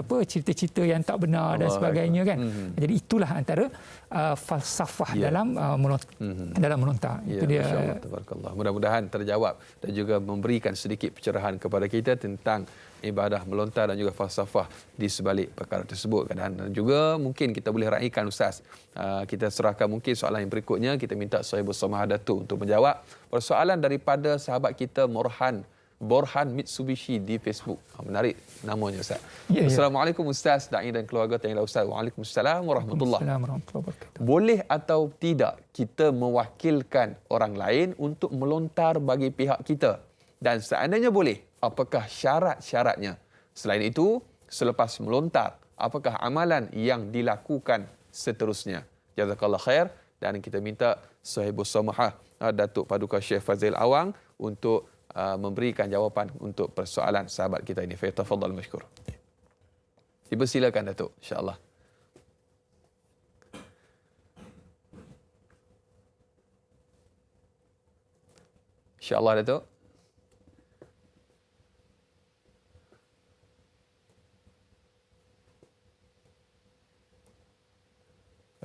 buat cerita-cerita yang tak benar dan sebagainya, kan. Jadi itulah antara falsafah dalam melontar. Itu dia. Tabarakallah. Mudah-mudahan terjawab dan juga memberikan sedikit pencerahan kepada kita tentang ibadah melontar dan juga falsafah di sebalik perkara tersebut. Dan juga mungkin kita boleh raikan, Ustaz. Kita serahkan mungkin soalan yang berikutnya. Kita minta Sahibul Samahah Datuk untuk menjawab persoalan daripada sahabat kita Borhan Mitsubishi di Facebook. Menarik namanya, Ustaz. Assalamualaikum Ustaz, da'i dan keluarga Tanya Ustaz. Waalaikumsalam warahmatullahi wabarakatuh. Boleh atau tidak kita mewakilkan orang lain untuk melontar bagi pihak kita? Dan seandainya boleh, apakah syarat-syaratnya? Selain itu, selepas melontar, apakah amalan yang dilakukan seterusnya? Jazakallah khair. Dan kita minta Sahibul Samahah Datuk Paduka Syekh Fazil Awang untuk memberikan jawapan untuk persoalan sahabat kita ini. Falyatafaddal mashkur. Dipersilakan Datuk, insya-Allah. Insya-Allah Datuk.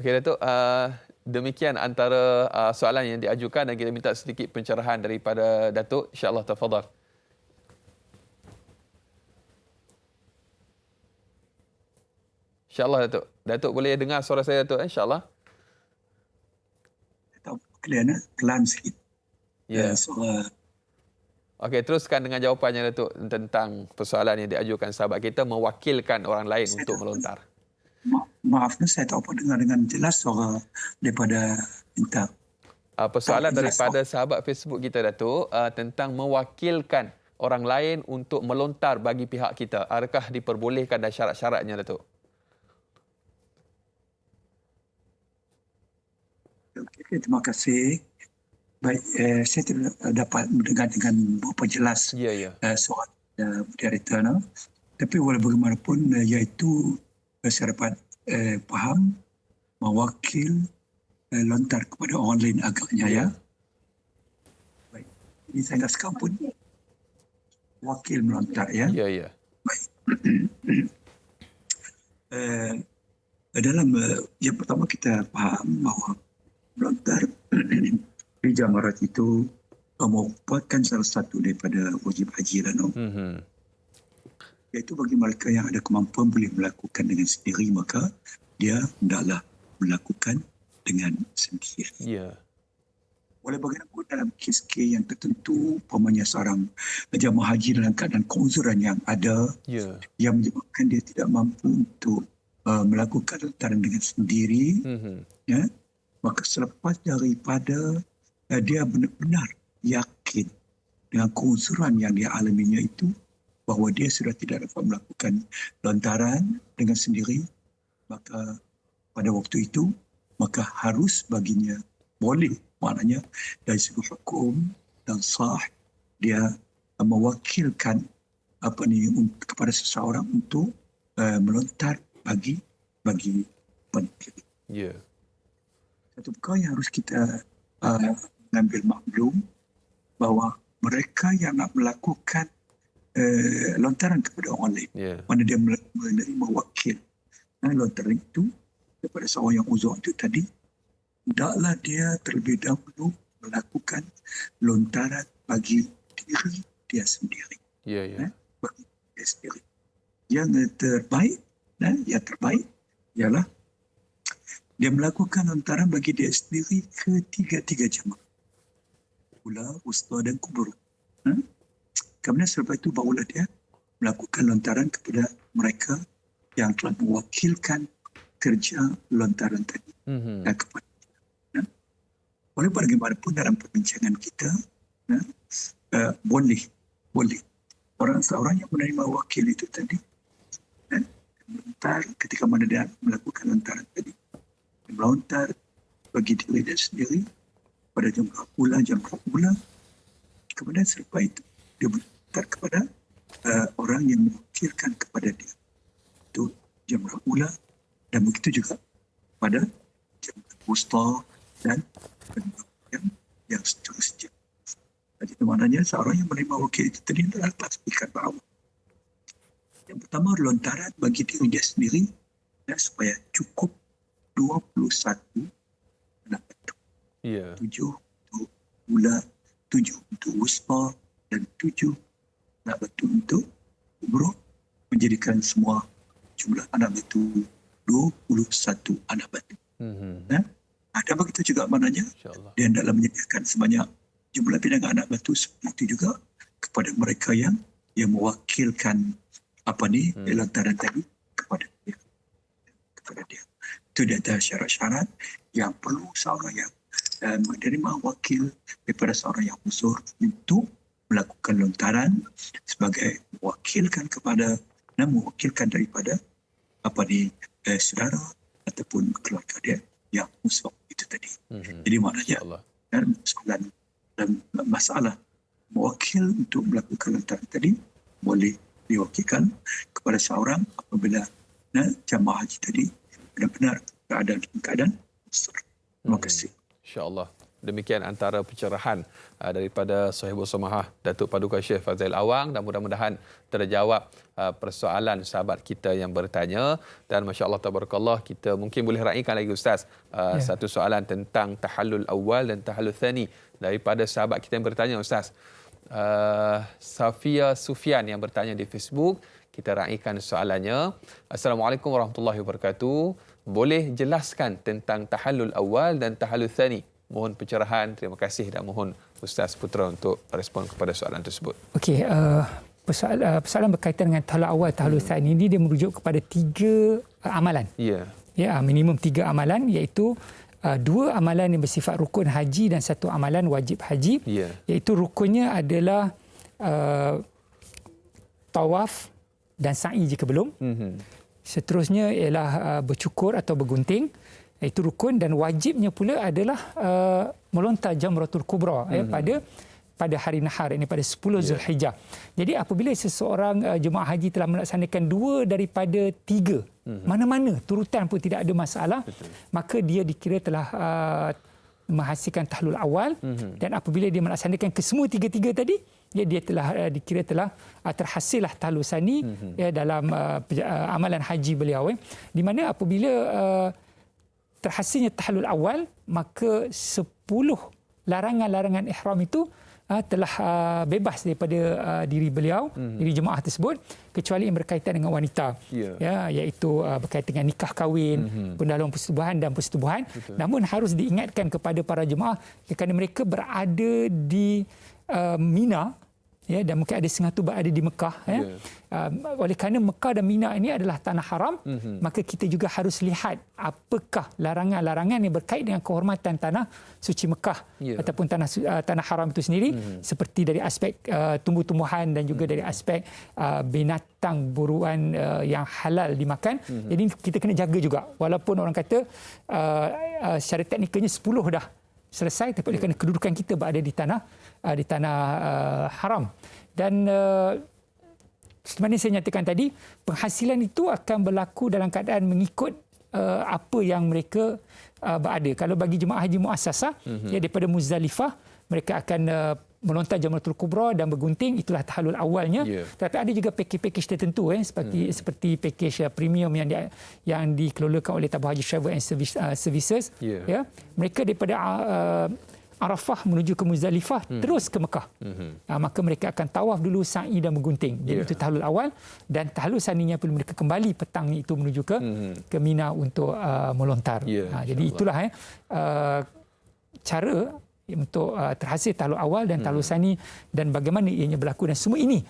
Okey Datuk, demikian antara soalan yang diajukan dan kita minta sedikit pencerahan daripada Datuk. InsyaAllah, tafadhal. InsyaAllah Datuk. Datuk boleh dengar suara saya Datuk, insyaAllah. Pelan sikit. Ya. Okey, teruskan dengan jawapannya Datuk tentang persoalan yang diajukan sahabat kita mewakilkan orang lain untuk melontar. Maaf, saya tak apa dengar dengan jelas suara daripada minta. Persoalan daripada sahabat Facebook kita Datuk tentang mewakilkan orang lain untuk melontar bagi pihak kita. Adakah diperbolehkan dan syarat-syaratnya Datuk? Okay, terima kasih. Baik, saya tidak dapat mendengar dengan berapa jelas soal moderator. Tapi walaupun bagaimanapun, iaitu saya dapat faham mewakil lontar kepada orang lain agaknya, ya. Baik, ini saya dah sekarang pun wakil melontar, ya. Ya. Baik. Dalam yang pertama kita faham bahawa melontar di jamarat itu merupakan salah satu daripada wajib haji lah, iaitu bagi mereka yang ada kemampuan boleh melakukan dengan sendiri, maka dia hendaklah melakukan dengan sendiri. oleh bagaimanapun dalam kes-kes yang tertentu, umpamanya seorang jemaah haji dalam keadaan keuzuran yang ada, yang menyebabkan dia tidak mampu untuk melakukan lontaran dengan sendiri, ya, maka selepas daripada dia benar-benar yakin dengan keuzuran yang dia alaminya itu, bahawa dia sudah tidak dapat melakukan lontaran dengan sendiri, maka pada waktu itu, maka harus baginya boleh, maknanya dari segi hukum dan sah, dia mewakilkan kepada seseorang untuk melontar bagi penikah. Ya. Satu perkara yang harus kita mengambil maklum, bahawa mereka yang nak melakukan lontaran kepada orang lain, mana dia menerima wakil lontaran itu daripada seorang yang uzur itu tadi, hendaklah dia terlebih dahulu melakukan lontaran bagi diri dia sendiri. Bagi dia sendiri. Yang terbaik ialah dia melakukan lontaran bagi dia sendiri ketiga-tiga jemaah. Ula, wusta dan kubur. Kemudian selepas itu barulah dia melakukan lontaran kepada mereka yang telah mewakilkan kerja lontaran tadi. Dan kepada oleh bagaimanapun dalam perbincangan kita, boleh seorang yang menerima wakil itu tadi, melontar ketika mana dia melakukan lontaran tadi, melontar bagi diri dia sendiri pada jumlah ula, kemudian selepas itu dia melontar kepada orang yang mewakilkan kepada dia, itu jumlah ula, dan begitu juga pada jumlah wusta dan yang seterusnya. Jadi maknanya seorang yang menerima wakil itu tadi adalah pastikan bahawa yang pertama lontaran bagi diri dia sendiri, supaya cukup 21 anak batu. 7 untuk ula, 7 untuk wusta, dan 7 anak batu untuk umroh, menjadikan semua jumlah anak batu 21 anak batu. Dan begitu juga maknanya dia hendaklah menyediakan sebanyak jumlah bilangan anak batu seperti itu juga kepada mereka yang mewakilkan lontaran tadi kepada dia. Itu dia ada syarat-syarat yang perlu seorang yang menerima wakil daripada seorang yang uzur untuk melakukan lontaran sebagai mewakilkan daripada saudara ataupun keluarga dia yang uzur itu tadi. Jadi maknanya masalah mewakil untuk melakukan lontaran tadi boleh diwakilkan kepada seorang apabila jamaah haji tadi benar-benar berada dalam keadaan uzur. Terima kasih. InsyaAllah. Demikian antara pencerahan daripada Sahibul Samahah Datuk Paduka Syekh Fazil Awang, dan mudah-mudahan terjawab persoalan sahabat kita yang bertanya. Dan masya-Allah tabarakallah, kita mungkin boleh raikan lagi Ustaz satu soalan tentang tahallul awal dan tahallul thani daripada sahabat kita yang bertanya Ustaz. Safia Sufian yang bertanya di Facebook, kita raikan soalannya. Assalamualaikum warahmatullahi wabarakatuh. Boleh jelaskan tentang tahallul awal dan tahallul thani? Mohon pencerahan. Terima kasih dan mohon Ustaz Putra untuk respon kepada soalan tersebut. Okey, persoalan berkaitan dengan tahallul awal, tahallul thani ini dia merujuk kepada 3 amalan. Ya, minimum 3 amalan, iaitu 2 amalan yang bersifat rukun haji dan 1 amalan wajib haji. Iaitu rukunnya adalah tawaf dan sa'i jika belum. Seterusnya ialah bercukur atau bergunting. Itu rukun, dan wajibnya pula adalah melontar jamratul kubra pada hari nahar, ini pada 10 Zulhijjah. Jadi apabila seseorang jemaah haji telah melaksanakan 2 daripada 3, mana-mana turutan pun tidak ada masalah, maka dia dikira telah menghasilkan tahlul awal. Dan apabila dia melaksanakan kesemua 3 tadi, dia telah dikira telah terhasillah tahlul sani dalam amalan haji beliau. Di mana apabila terhasilnya tahallul awal, maka 10 larangan-larangan ihram itu telah bebas daripada diri beliau, diri jemaah tersebut, kecuali yang berkaitan dengan wanita, iaitu berkaitan dengan nikah kahwin, pendahuluan persetubuhan dan persetubuhan. Namun harus diingatkan kepada para jemaah kerana mereka berada di Mina, dan mungkin ada setengah tu berada di Mekah. Oleh kerana Mekah dan Mina ini adalah tanah haram, maka kita juga harus lihat apakah larangan-larangan yang berkait dengan kehormatan tanah suci Mekah ataupun tanah haram itu sendiri, seperti dari aspek tumbuh-tumbuhan dan juga dari aspek binatang buruan yang halal dimakan. Jadi kita kena jaga juga, walaupun orang kata secara teknikalnya 10 dah selesai, tapi kerana kedudukan kita berada di tanah haram. Dan sebenarnya saya nyatakan tadi, penghasilan itu akan berlaku dalam keadaan mengikut apa yang mereka berada. Kalau bagi jemaah haji muassasah, daripada Muzdalifah, mereka akan melontar Jamratul Kubra dan bergunting, itulah tahallul awalnya. Tetapi ada juga pakej-pakej tertentu seperti pakej premium yang dikelolakan oleh Tabung Haji Travel and Services. Mereka daripada Arafah menuju ke Muzdalifah terus ke Mekah. Maka mereka akan tawaf dulu, sa'i dan bergunting. Jadi itu tahallul awal, dan tahallul saninya perlu mereka kembali petang itu menuju ke Mina untuk melontar. Jadi itulah cara untuk terhasil tahallul awal dan tahallul sani dan bagaimana ianya berlaku, dan semua ini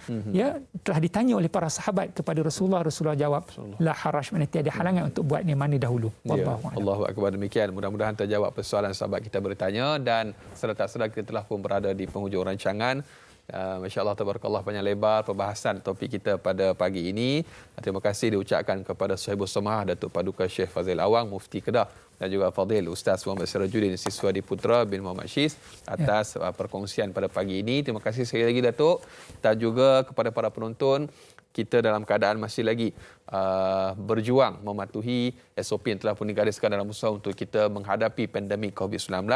telah ditanya oleh para sahabat kepada Rasulullah. Rasulullah jawab, la haraj, mana tiada halangan untuk buat ni mana dahulu. Allahu akbar. Demikian, mudah-mudahan terjawab persoalan sahabat kita bertanya, dan serta kita telah pun berada di penghujung rancangan. Masya-Allah, tabarakallah, panjang lebar perbahasan topik kita pada pagi ini. Terima kasih diucapkan kepada Sahibus Samahah Datuk Paduka Syekh Fazil Awang, Mufti Kedah, dan juga Fadil Ustaz Muhammad Sirajuddin Siswadi Putra bin Muhammad Syiz atas perkongsian pada pagi ini. Terima kasih sekali lagi Datuk, dan juga kepada para penonton. Kita dalam keadaan masih lagi berjuang mematuhi SOP yang telah pun digariskan dalam usaha untuk kita menghadapi pandemik COVID-19,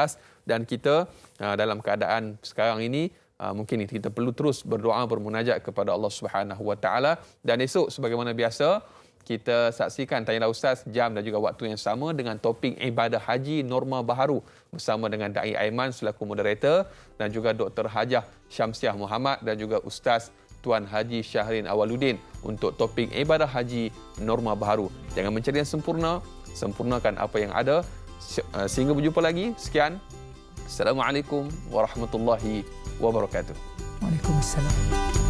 dan kita dalam keadaan sekarang ini mungkin kita perlu terus berdoa, bermunajat kepada Allah Subhanahu Wa Taala. Dan esok sebagaimana biasa kita saksikan Tanyalah Ustaz, jam dan juga waktu yang sama dengan topik ibadah haji norma baharu bersama dengan Da'i Aiman selaku moderator, dan juga Dr. Hajah Syamsiah Muhammad dan juga Ustaz Tuan Haji Syahrin Awaluddin untuk topik ibadah haji norma baharu. Jangan mencari yang sempurna, sempurnakan apa yang ada. Sehingga berjumpa lagi. Sekian. Assalamualaikum warahmatullahi wabarakatuh. Waalaikumsalam.